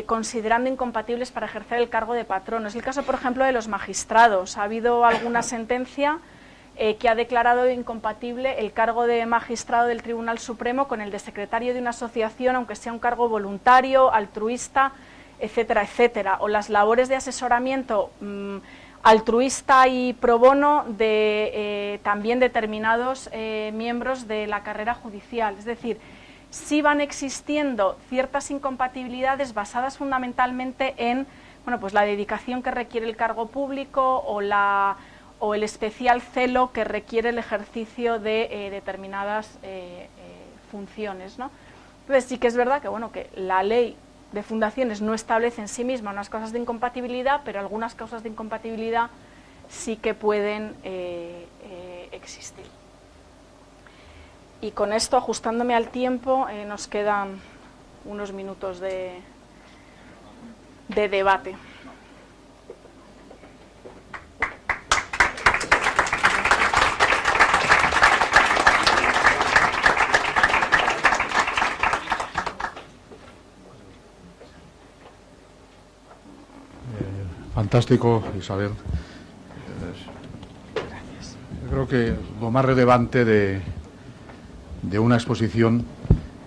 considerando incompatibles para ejercer el cargo de patrono. Es el caso, por ejemplo, de los magistrados. Ha habido alguna sentencia que ha declarado incompatible el cargo de magistrado del Tribunal Supremo con el de secretario de una asociación, aunque sea un cargo voluntario, altruista, etcétera, etcétera. O las labores de asesoramiento altruista y pro bono de también determinados miembros de la carrera judicial. Es decir, sí van existiendo ciertas incompatibilidades basadas fundamentalmente en, bueno, pues la dedicación que requiere el cargo público o el especial celo que requiere el ejercicio de determinadas funciones, ¿no? Entonces sí que es verdad que, bueno, que la ley de fundaciones no establece en sí misma unas causas de incompatibilidad, pero algunas causas de incompatibilidad sí que pueden existir. Y con esto, ajustándome al tiempo, nos quedan unos minutos de debate. Fantástico, Isabel. Yo creo que lo más relevante de una exposición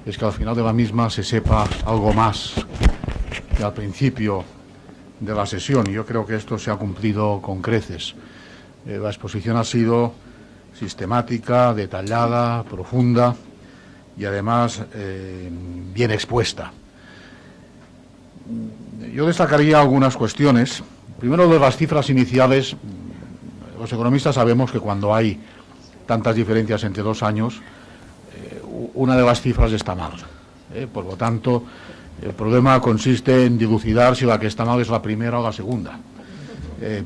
es que al final de la misma se sepa algo más que al principio de la sesión, y yo creo que esto se ha cumplido con creces. La exposición ha sido sistemática, detallada, profunda y además bien expuesta. Yo destacaría algunas cuestiones. Primero, de las cifras iniciales. Los economistas sabemos que cuando hay tantas diferencias entre 2 años, una de las cifras está mal. Por lo tanto, el problema consiste en dilucidar si la que está mal es la primera o la segunda.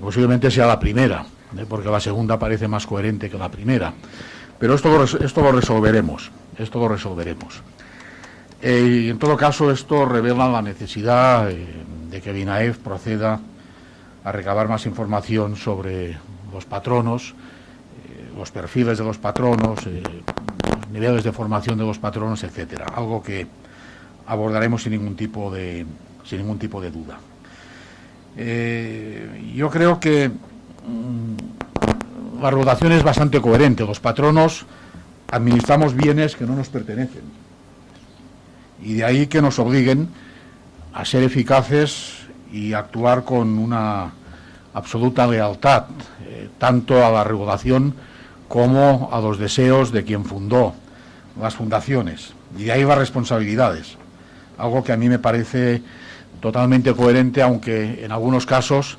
Posiblemente sea la primera, porque la segunda parece más coherente que la primera. Pero esto lo resolveremos. Y en todo caso, esto revela la necesidad de que el INAEF proceda a recabar más información sobre los patronos, los perfiles de los patronos, los niveles de formación de los patronos, etcétera. Algo que abordaremos sin ningún tipo de duda. Yo creo que la rotación es bastante coherente. Los patronos administramos bienes que no nos pertenecen. Y de ahí que nos obliguen a ser eficaces y actuar con una absoluta lealtad, tanto a la regulación como a los deseos de quien fundó las fundaciones. Y de ahí las responsabilidades, algo que a mí me parece totalmente coherente, aunque en algunos casos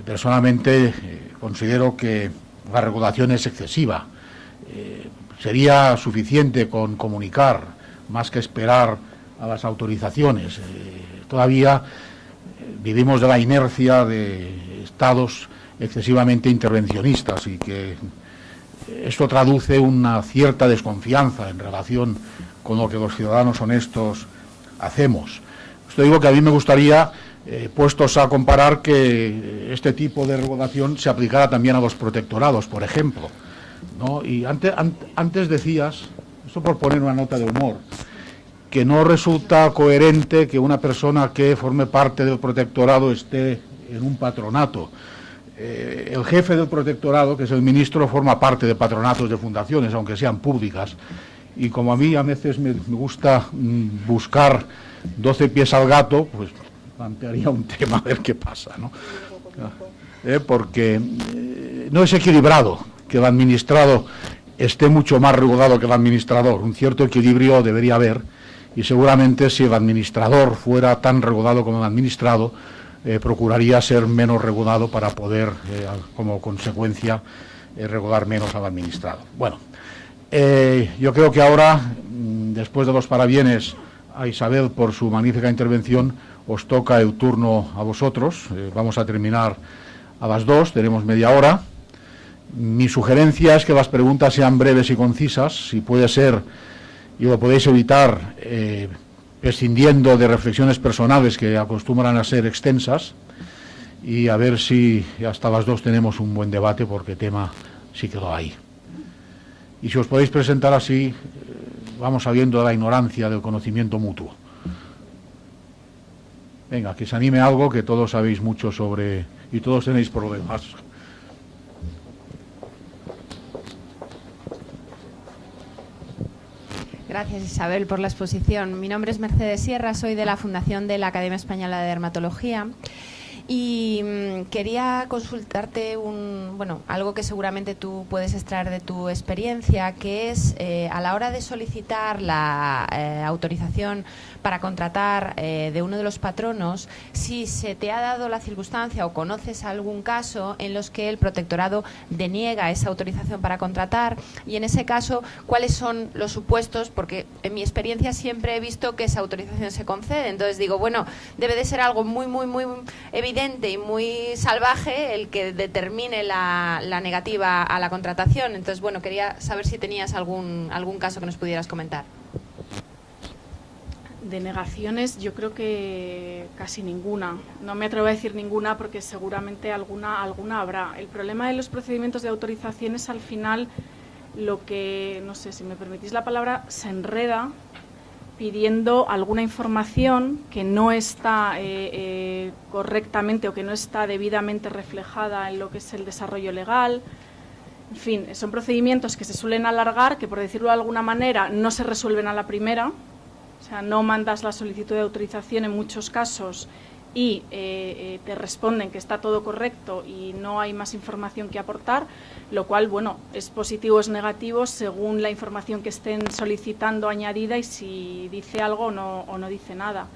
personalmente considero que la regulación es excesiva. Sería suficiente con comunicar, más que esperar a las autorizaciones. Todavía vivimos de la inercia de estados excesivamente intervencionistas y que esto traduce una cierta desconfianza en relación con lo que los ciudadanos honestos hacemos. Esto digo que a mí me gustaría, puestos a comparar, que este tipo de regulación se aplicara también a los protectorados, por ejemplo, ¿no? Y antes decías, esto por poner una nota de humor, que no resulta coherente que una persona que forme parte del protectorado esté en un patronato. El jefe del protectorado, que es el ministro, forma parte de patronatos de fundaciones, aunque sean públicas. Y como a mí a veces me gusta buscar 12 pies al gato, pues plantearía un tema a ver qué pasa, ¿no? Porque no es equilibrado que el administrado esté mucho más regulado que el administrador. Un cierto equilibrio debería haber, y seguramente si el administrador fuera tan regulado como el administrado, procuraría ser menos regulado para poder, como consecuencia, regular menos al administrado. Bueno, yo creo que ahora, después de los parabienes a Isabel por su magnífica intervención, os toca el turno a vosotros. Vamos a terminar a las 2, tenemos media hora. Mi sugerencia es que las preguntas sean breves y concisas, si puede ser, y lo podéis evitar, prescindiendo de reflexiones personales que acostumbran a ser extensas, y a ver si hasta las 2 tenemos un buen debate, porque tema sí que lo hay. Y si os podéis presentar así, vamos saliendo de la ignorancia del conocimiento mutuo. Venga, que se anime algo, que todos sabéis mucho sobre, y todos tenéis problemas. Gracias, Isabel, por la exposición. Mi nombre es Mercedes Sierra, soy de la Fundación de la Academia Española de Dermatología y quería consultarte algo que seguramente tú puedes extraer de tu experiencia, que es a la hora de solicitar la autorización para contratar de uno de los patronos, si se te ha dado la circunstancia o conoces algún caso en los que el protectorado deniega esa autorización para contratar, y en ese caso, ¿cuáles son los supuestos? Porque en mi experiencia siempre he visto que esa autorización se concede. Entonces digo, bueno, debe de ser algo muy, muy, muy evidente y muy salvaje el que determine la negativa a la contratación. Entonces, bueno, quería saber si tenías algún caso que nos pudieras comentar. Denegaciones, yo creo que casi ninguna. No me atrevo a decir ninguna porque seguramente alguna habrá. El problema de los procedimientos de autorización es, al final, lo que, no sé si me permitís la palabra, se enreda pidiendo alguna información que no está correctamente o que no está debidamente reflejada en lo que es el desarrollo legal. En fin, son procedimientos que se suelen alargar, que, por decirlo de alguna manera, no se resuelven a la primera. O sea, no mandas la solicitud de autorización en muchos casos y te responden que está todo correcto y no hay más información que aportar, lo cual, bueno, es positivo o es negativo según la información que estén solicitando añadida y si dice algo o no dice nada.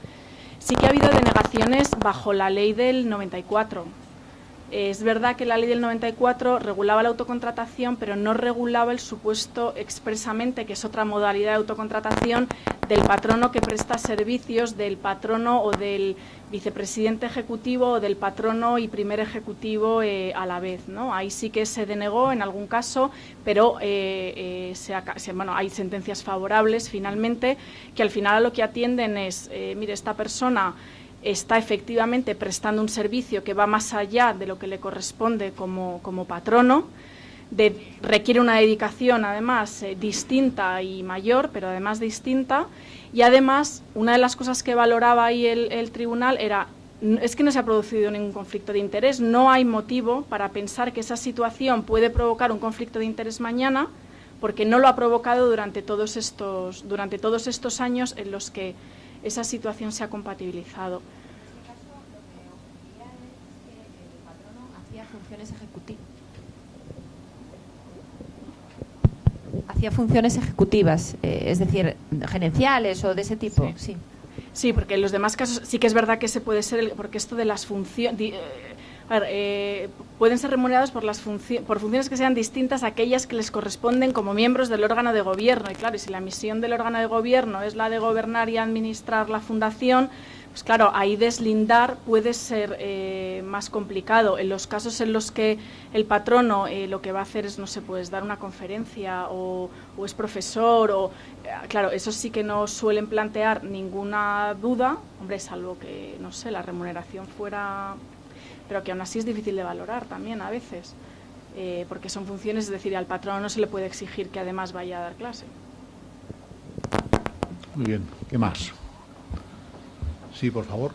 Sí que ha habido denegaciones bajo la ley del 94. Es verdad que la ley del 94 regulaba la autocontratación, pero no regulaba el supuesto expresamente, que es otra modalidad de autocontratación, del patrono que presta servicios, del patrono o del vicepresidente ejecutivo o del patrono y primer ejecutivo a la vez, ¿no? Ahí sí que se denegó en algún caso, pero hay sentencias favorables finalmente, que al final a lo que atienden es, mire, esta persona está efectivamente prestando un servicio que va más allá de lo que le corresponde como patrono, requiere una dedicación además distinta y mayor, pero además distinta, y además una de las cosas que valoraba ahí el tribunal es que no se ha producido ningún conflicto de interés, no hay motivo para pensar que esa situación puede provocar un conflicto de interés mañana, porque no lo ha provocado durante todos estos años en los que esa situación se ha compatibilizado. Hacía funciones ejecutivas, es decir, gerenciales o de ese tipo. Sí. Sí, porque en los demás casos sí que es verdad que ese puede ser, porque esto de las funciones, pueden ser remunerados por funciones que sean distintas a aquellas que les corresponden como miembros del órgano de gobierno. Y claro, y si la misión del órgano de gobierno es la de gobernar y administrar la fundación, pues claro, ahí deslindar puede ser más complicado. En los casos en los que el patrono lo que va a hacer es, no sé, pues dar una conferencia o es profesor, o claro, eso sí que no suelen plantear ninguna duda, hombre, salvo que, no sé, la remuneración fuera, pero que aún así es difícil de valorar también a veces, porque son funciones, es decir, al patrono no se le puede exigir que además vaya a dar clase. Muy bien, ¿qué más? Sí, por favor.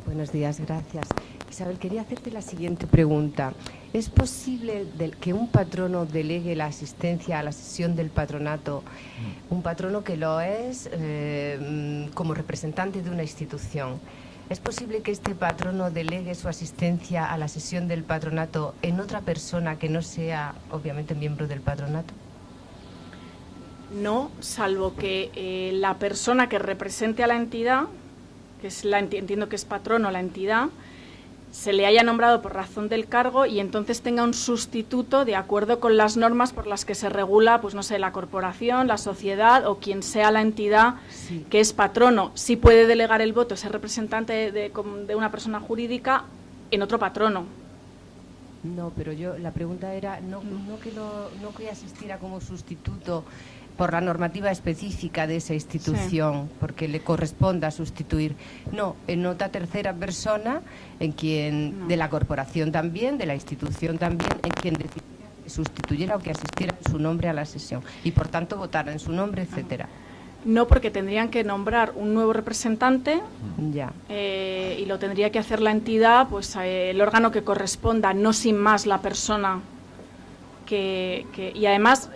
Buenos días, gracias. Isabel, quería hacerte la siguiente pregunta. ¿Es posible que un patrono delegue la asistencia a la sesión del patronato, un patrono que lo es como representante de una institución? ¿Es posible que este patrono delegue su asistencia a la sesión del patronato en otra persona que no sea, obviamente, miembro del patronato? No, salvo que la persona que represente a la entidad, que es entiendo que es patrono la entidad, se le haya nombrado por razón del cargo y entonces tenga un sustituto de acuerdo con las normas por las que se regula, pues no sé, la corporación, la sociedad o quien sea la entidad que es patrono. Sí puede delegar el voto ese representante de una persona jurídica en otro patrono. No, pero la pregunta era no que asistiera como sustituto por la normativa específica de esa institución, porque le corresponda sustituir. No, en otra tercera persona, en quien, de la corporación también, de la institución también, en quien sustituyera o que asistiera en su nombre a la sesión y por tanto votara en su nombre, etcétera. No, porque tendrían que nombrar un nuevo representante y lo tendría que hacer la entidad, pues el órgano que corresponda, no sin más la persona y además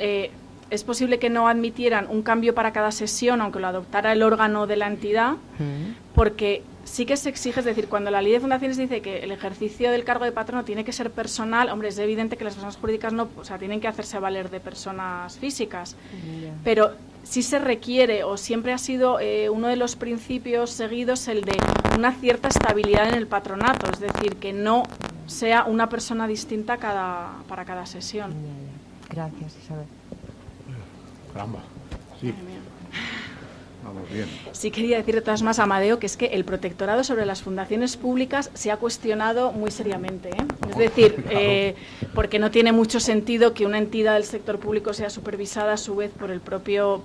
es posible que no admitieran un cambio para cada sesión, aunque lo adoptara el órgano de la entidad, porque sí que se exige, es decir, cuando la ley de fundaciones dice que el ejercicio del cargo de patrono tiene que ser personal, hombre, es evidente que las personas jurídicas no, o sea, tienen que hacerse valer de personas físicas, pero sí se requiere, o siempre ha sido uno de los principios seguidos, el de una cierta estabilidad en el patronato, es decir, que no sea una persona distinta para cada sesión. Gracias, Isabel. Caramba, sí. Vamos bien. Sí quería decir de todas más, Amadeo, que es que el protectorado sobre las fundaciones públicas se ha cuestionado muy seriamente, ¿eh? Es decir, porque no tiene mucho sentido que una entidad del sector público sea supervisada a su vez por el propio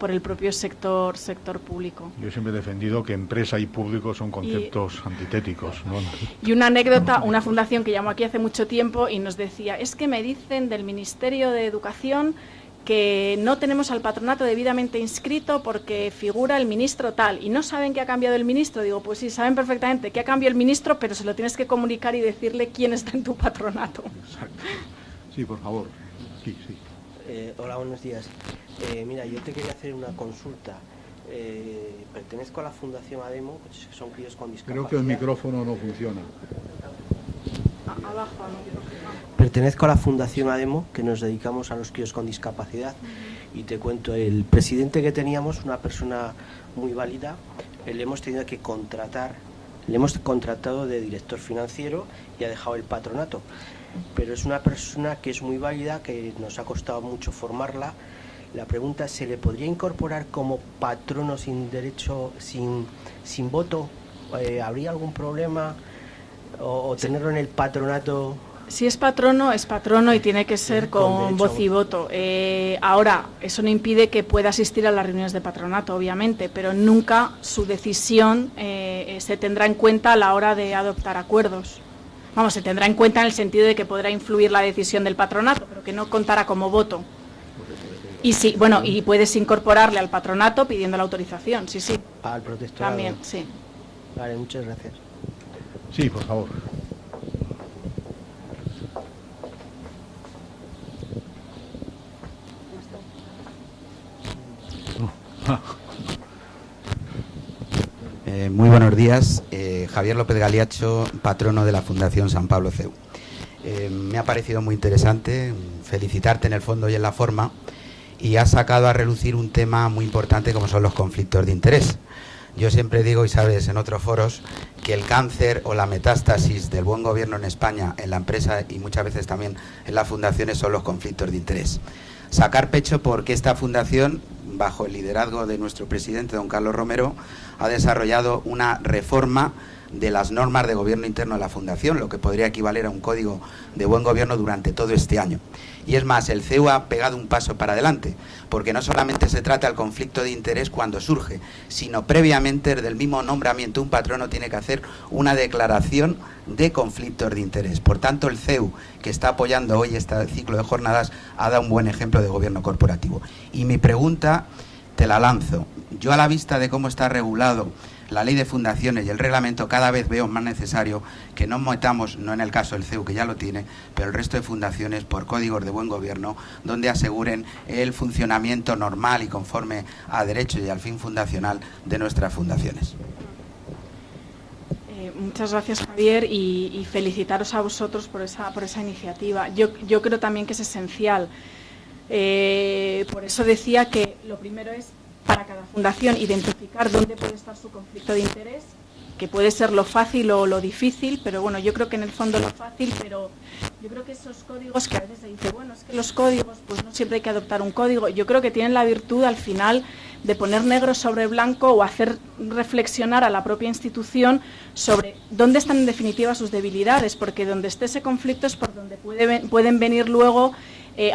sector público. Yo siempre he defendido que empresa y público son conceptos antitéticos, ¿no? Y una anécdota, una fundación que llamó aquí hace mucho tiempo y nos decía, es que me dicen del Ministerio de Educación que no tenemos al patronato debidamente inscrito porque figura el ministro tal, y no saben que ha cambiado el ministro. Digo, pues sí, saben perfectamente que ha cambiado el ministro, pero se lo tienes que comunicar y decirle quién está en tu patronato. Exacto. Sí, por favor. Sí. Hola, buenos días. Mira, yo te quería hacer una consulta. Pertenezco a la Fundación ADEMO, que son críos con discapacidad. Creo que el micrófono no funciona. Abajo, ¿no? Pertenezco a la Fundación ADEMO, que nos dedicamos a los críos con discapacidad, y te cuento, el presidente que teníamos, una persona muy válida, le hemos tenido que contratar, le hemos contratado de director financiero y ha dejado el patronato, pero es una persona que es muy válida, que nos ha costado mucho formarla. La pregunta es, ¿se le podría incorporar como patrono sin derecho, sin voto? ¿Habría algún problema? ¿O tenerlo en el patronato? Si es patrono y tiene que ser con voz y voto. Ahora, eso no impide que pueda asistir a las reuniones de patronato, obviamente, pero nunca su decisión se tendrá en cuenta a la hora de adoptar acuerdos. Vamos, se tendrá en cuenta en el sentido de que podrá influir la decisión del patronato, pero que no contará como voto. Y sí, bueno, y puedes incorporarle al patronato pidiendo la autorización, sí. Al protectorado. También, sí. Vale, muchas gracias. Sí, por favor. Muy buenos días. Javier López Galiacho, patrono de la Fundación San Pablo CEU. Me ha parecido muy interesante felicitarte en el fondo y en la forma, y has sacado a relucir un tema muy importante como son los conflictos de interés. Yo siempre digo, y sabes en otros foros, que el cáncer o la metástasis del buen gobierno en España, en la empresa y muchas veces también en las fundaciones, son los conflictos de interés. Sacar pecho porque esta fundación, bajo el liderazgo de nuestro presidente, don Carlos Romero, ha desarrollado una reforma de las normas de gobierno interno de la Fundación, lo que podría equivaler a un código de buen gobierno durante todo este año. Y es más, el CEU ha pegado un paso para adelante, porque no solamente se trata del conflicto de interés cuando surge, sino previamente, desde el mismo nombramiento, un patrono tiene que hacer una declaración de conflictos de interés. Por tanto, el CEU, que está apoyando hoy este ciclo de jornadas, ha dado un buen ejemplo de gobierno corporativo. Y mi pregunta te la lanzo. Yo, a la vista de cómo está regulado la ley de fundaciones y el reglamento, cada vez veo más necesario que nos metamos, no en el caso del CEU, que ya lo tiene, pero el resto de fundaciones por códigos de buen gobierno, donde aseguren el funcionamiento normal y conforme a derecho y al fin fundacional de nuestras fundaciones. Muchas gracias, Javier, y felicitaros a vosotros por esa iniciativa. Yo creo también que es esencial. Por eso decía que lo primero es, para cada fundación, identificar dónde puede estar su conflicto de interés, que puede ser lo fácil o lo difícil, pero bueno, yo creo que en el fondo lo fácil, pero yo creo que esos códigos que a veces se dice, bueno, es que los códigos, pues no siempre hay que adoptar un código, yo creo que tienen la virtud al final de poner negro sobre blanco o hacer reflexionar a la propia institución sobre dónde están en definitiva sus debilidades, porque donde esté ese conflicto es por donde pueden venir luego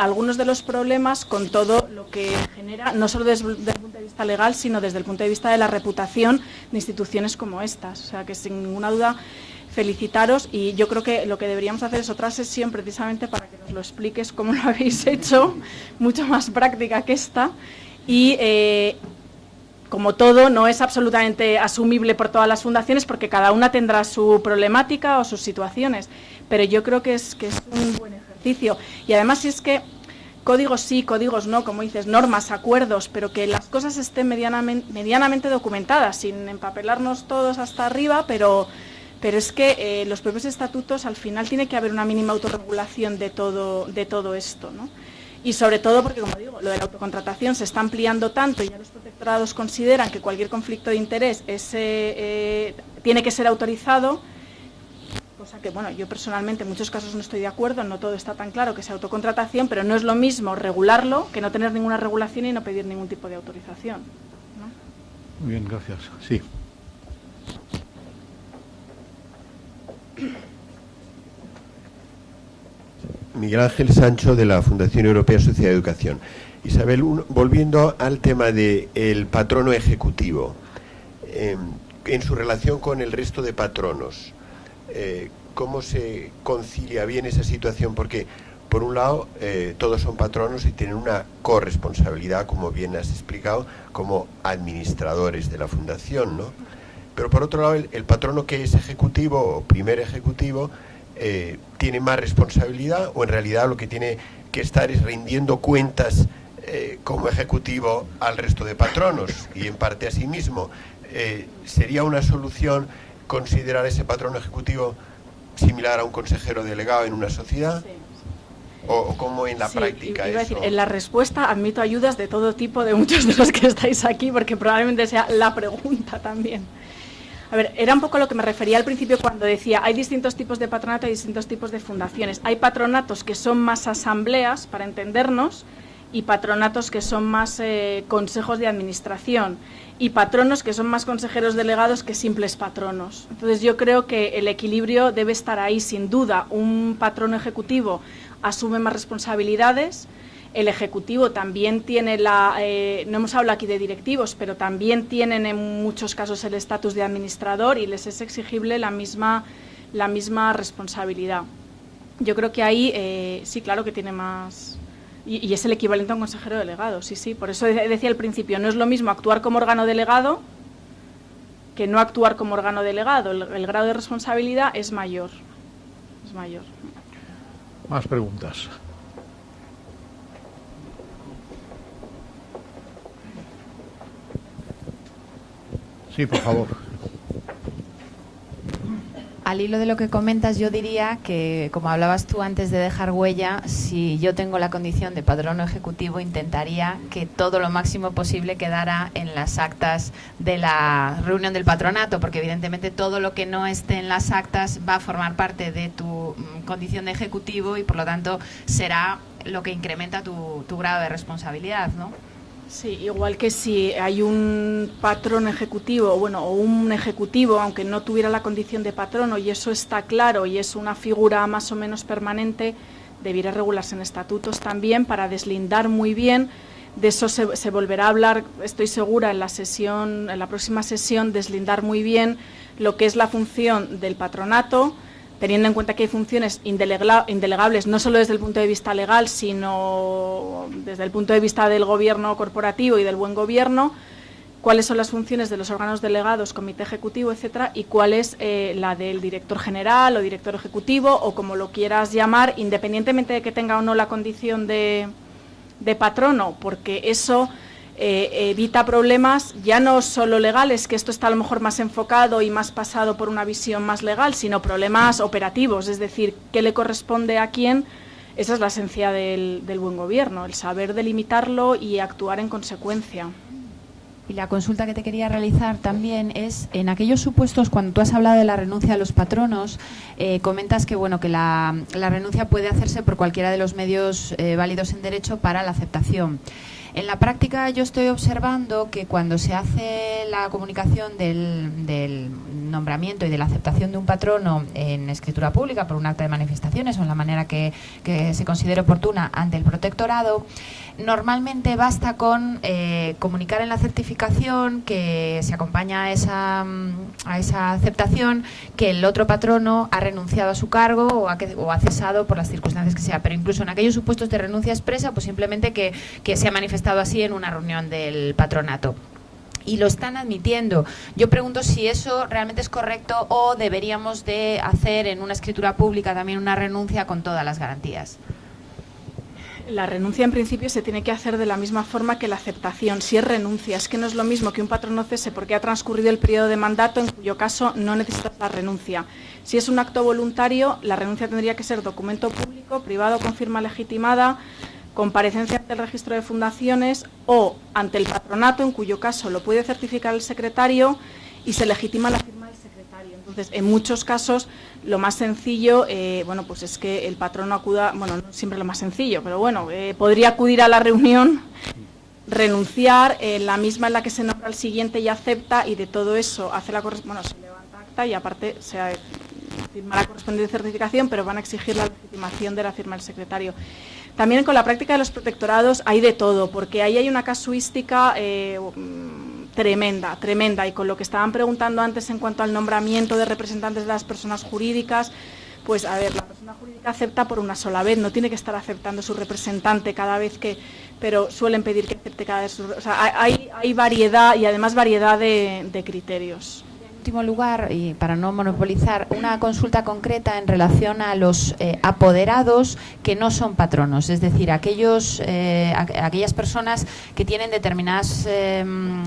algunos de los problemas, con todo lo que genera, no solo desde el punto de vista legal, sino desde el punto de vista de la reputación de instituciones como estas. O sea, que sin ninguna duda felicitaros, y yo creo que lo que deberíamos hacer es otra sesión precisamente para que nos lo expliques cómo lo habéis hecho, mucho más práctica que esta, y como todo, no es absolutamente asumible por todas las fundaciones, porque cada una tendrá su problemática o sus situaciones, pero yo creo que es un buen ejercicio. Y además, si es que códigos sí, códigos no, como dices, normas, acuerdos, pero que las cosas estén medianamente documentadas, sin empapelarnos todos hasta arriba, pero es que los propios estatutos, al final tiene que haber una mínima autorregulación de todo esto, ¿no? Y sobre todo porque, como digo, lo de la autocontratación se está ampliando tanto, y ya los protectorados consideran que cualquier conflicto de interés tiene que ser autorizado, cosa que, bueno, yo personalmente en muchos casos no estoy de acuerdo, no todo está tan claro que sea autocontratación, pero no es lo mismo regularlo que no tener ninguna regulación y no pedir ningún tipo de autorización, ¿no? Muy bien, gracias. Sí. Miguel Ángel Sancho, de la Fundación Europea Sociedad de Educación. Isabel, volviendo al tema del patrono ejecutivo, en su relación con el resto de patronos, ¿cómo se concilia bien esa situación? Porque, por un lado, todos son patronos y tienen una corresponsabilidad, como bien has explicado, como administradores de la fundación, ¿no? Pero, por otro lado, el patrono que es ejecutivo o primer ejecutivo tiene más responsabilidad, o en realidad lo que tiene que estar es rindiendo cuentas como ejecutivo al resto de patronos y en parte a sí mismo. ¿Sería una solución considerar ese patrono ejecutivo similar a un consejero delegado en una sociedad? Sí. ¿O cómo en la práctica iba a decir, en la respuesta admito ayudas de todo tipo de muchos de los que estáis aquí, porque probablemente sea la pregunta también. A ver, era un poco lo que me refería al principio cuando decía, hay distintos tipos de patronato y distintos tipos de fundaciones. Hay patronatos que son más asambleas, para entendernos, y patronatos que son más consejos de administración, y patronos que son más consejeros delegados que simples patronos. Entonces yo creo que el equilibrio debe estar ahí, sin duda. Un patrono ejecutivo asume más responsabilidades. El ejecutivo también tiene no hemos hablado aquí de directivos, pero también tienen en muchos casos el estatus de administrador y les es exigible la misma responsabilidad. Yo creo que ahí sí, claro que tiene más, y es el equivalente a un consejero delegado, sí, por eso decía al principio, no es lo mismo actuar como órgano delegado que no actuar como órgano delegado, el grado de responsabilidad es mayor. Más preguntas. Sí, por favor. Al hilo de lo que comentas, yo diría que, como hablabas tú antes de dejar huella, si yo tengo la condición de patrono ejecutivo, intentaría que todo lo máximo posible quedara en las actas de la reunión del patronato, porque evidentemente todo lo que no esté en las actas va a formar parte de tu condición de ejecutivo y por lo tanto será lo que incrementa tu grado de responsabilidad, ¿no? Sí, igual que si hay un patrón ejecutivo, o un ejecutivo, aunque no tuviera la condición de patrono, y eso está claro y es una figura más o menos permanente, debiera regularse en estatutos también para deslindar muy bien. De eso se volverá a hablar, estoy segura, en la próxima sesión, deslindar muy bien lo que es la función del patronato, teniendo en cuenta que hay funciones indelegables, no solo desde el punto de vista legal, sino desde el punto de vista del gobierno corporativo y del buen gobierno, cuáles son las funciones de los órganos delegados, comité ejecutivo, etcétera, y cuál es la del director general o director ejecutivo, o como lo quieras llamar, independientemente de que tenga o no la condición de patrono, porque eso evita problemas ya no solo legales, que esto está a lo mejor más enfocado y más pasado por una visión más legal, sino problemas operativos, es decir, qué le corresponde a quién. Esa es la esencia del buen gobierno, el saber delimitarlo y actuar en consecuencia. Y la consulta que te quería realizar también es, en aquellos supuestos, cuando tú has hablado de la renuncia de los patronos, comentas que que la renuncia puede hacerse por cualquiera de los medios válidos en derecho para la aceptación. En la práctica yo estoy observando que cuando se hace la comunicación del nombramiento y de la aceptación de un patrono en escritura pública por un acta de manifestaciones o en la manera que se considere oportuna ante el protectorado, normalmente basta con comunicar en la certificación que se acompaña a esa aceptación que el otro patrono ha renunciado a su cargo o ha cesado por las circunstancias que sea. Pero incluso en aquellos supuestos de renuncia expresa, pues simplemente que se ha manifestado así en una reunión del patronato. Y lo están admitiendo. Yo pregunto si eso realmente es correcto o deberíamos de hacer en una escritura pública también una renuncia con todas las garantías. La renuncia en principio se tiene que hacer de la misma forma que la aceptación. Si es renuncia, es que no es lo mismo que un patrono cese porque ha transcurrido el periodo de mandato, en cuyo caso no necesita la renuncia. Si es un acto voluntario, la renuncia tendría que ser documento público, privado con firma legitimada, comparecencia ante el registro de fundaciones o ante el patronato, en cuyo caso lo puede certificar el secretario y se legitima la firma del secretario. Entonces, en muchos casos, lo más sencillo, pues es que el patrono acuda, no siempre lo más sencillo, pero podría acudir a la reunión, renunciar, la misma en la que se nombra el siguiente y acepta, y de todo eso hace se levanta acta y aparte se firma la correspondiente certificación, pero van a exigir la legitimación de la firma del secretario. También con la práctica de los protectorados hay de todo, porque ahí hay una casuística tremenda, y con lo que estaban preguntando antes en cuanto al nombramiento de representantes de las personas jurídicas, pues a ver, la persona jurídica acepta por una sola vez, no tiene que estar aceptando su representante cada vez pero suelen pedir que acepte cada vez hay variedad, y además variedad de criterios. En último lugar, y para no monopolizar, una consulta concreta en relación a los apoderados que no son patronos, es decir, aquellas personas que tienen determinadas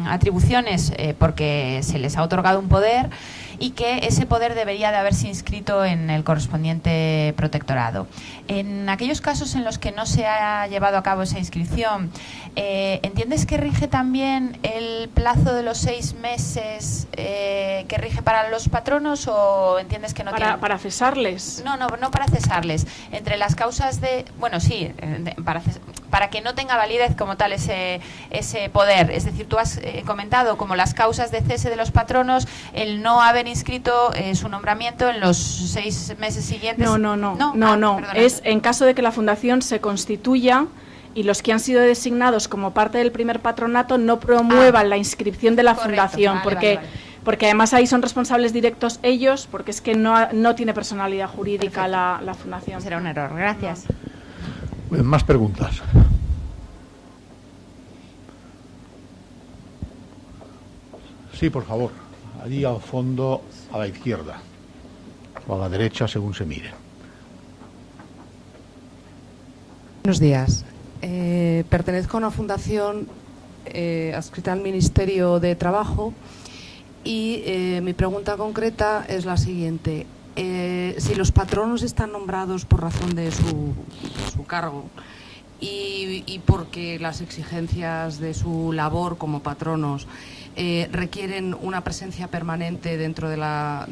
atribuciones porque se les ha otorgado un poder y que ese poder debería de haberse inscrito en el correspondiente protectorado. En aquellos casos en los que no se ha llevado a cabo esa inscripción, ¿entiendes que rige también el plazo de los 6 meses que rige para los patronos, o entiendes que no tiene? ¿Para cesarles? No para cesarles. Entre las causas de... para que no tenga validez como tal ese poder. Es decir, tú has comentado como las causas de cese de los patronos, el no haber inscrito su nombramiento en los 6 meses siguientes. No. Es en caso de que la fundación se constituya y los que han sido designados como parte del primer patronato no promuevan la inscripción de la fundación, porque además ahí son responsables directos ellos, porque es que no tiene personalidad jurídica la fundación. Será un error. Gracias. Más preguntas. Sí, por favor. Allí al fondo, a la izquierda, o a la derecha, según se mire. Buenos días. Pertenezco a una fundación adscrita al Ministerio de Trabajo Y mi pregunta concreta es la siguiente. Si los patronos están nombrados por razón de su cargo y porque las exigencias de su labor como patronos requieren una presencia permanente dentro de la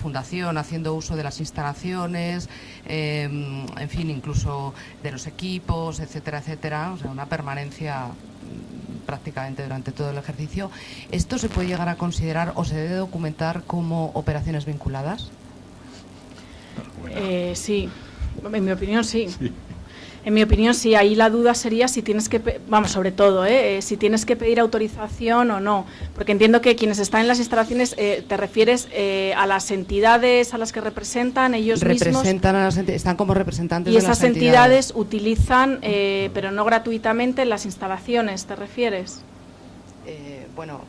fundación, haciendo uso de las instalaciones, en fin, incluso de los equipos, etcétera, etcétera, o sea, una permanencia prácticamente durante todo el ejercicio, ¿esto se puede llegar a considerar o se debe documentar como operaciones vinculadas? Sí, en mi opinión sí. En mi opinión sí, ahí la duda sería si tienes que, vamos, sobre todo, si tienes que pedir autorización o no, porque entiendo que quienes están en las instalaciones, te refieres a las entidades a las que representan ellos mismos. Están como representantes y de las esas entidades utilizan, pero no gratuitamente, las instalaciones, ¿te refieres? Bueno,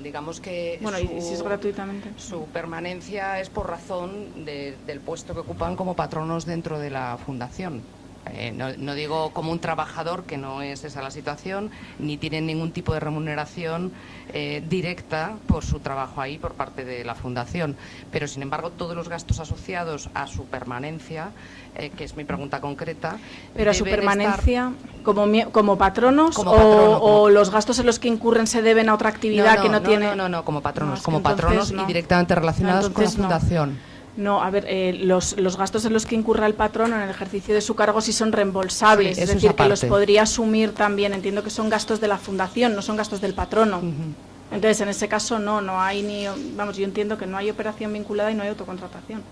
digamos que bueno, y si es gratuitamente. Su permanencia es por razón del puesto que ocupan como patronos dentro de la fundación. No digo como un trabajador, que no es esa la situación, ni tienen ningún tipo de remuneración directa por su trabajo ahí por parte de la fundación, pero sin embargo todos los gastos asociados a su permanencia, que es mi pregunta concreta. Pero a su permanencia como patronos o los gastos en los que incurren se deben a otra actividad que no tiene. No, como patronos, y directamente relacionados con la fundación. No, a ver, los gastos en los que incurra el patrono en el ejercicio de su cargo sí son reembolsables, es decir, que los podría asumir también. Entiendo que son gastos de la fundación, no son gastos del patrono. Entonces, en ese caso no hay ni, vamos, yo entiendo que no hay operación vinculada y no hay autocontratación.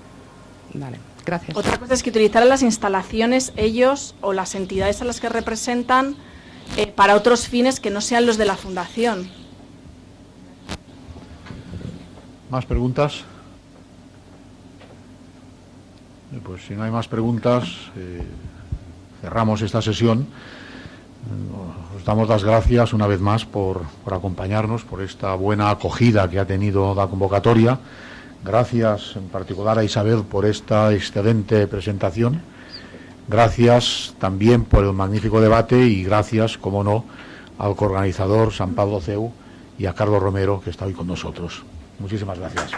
Vale, gracias. Otra cosa es que utilizaran las instalaciones ellos o las entidades a las que representan para otros fines que no sean los de la fundación. ¿Más preguntas? Pues si no hay más preguntas, cerramos esta sesión. Os damos las gracias una vez más por acompañarnos, por esta buena acogida que ha tenido la convocatoria. Gracias en particular a Isabel por esta excelente presentación. Gracias también por el magnífico debate y gracias, como no, al coorganizador San Pablo CEU y a Carlos Romero, que está hoy con nosotros. Muchísimas gracias.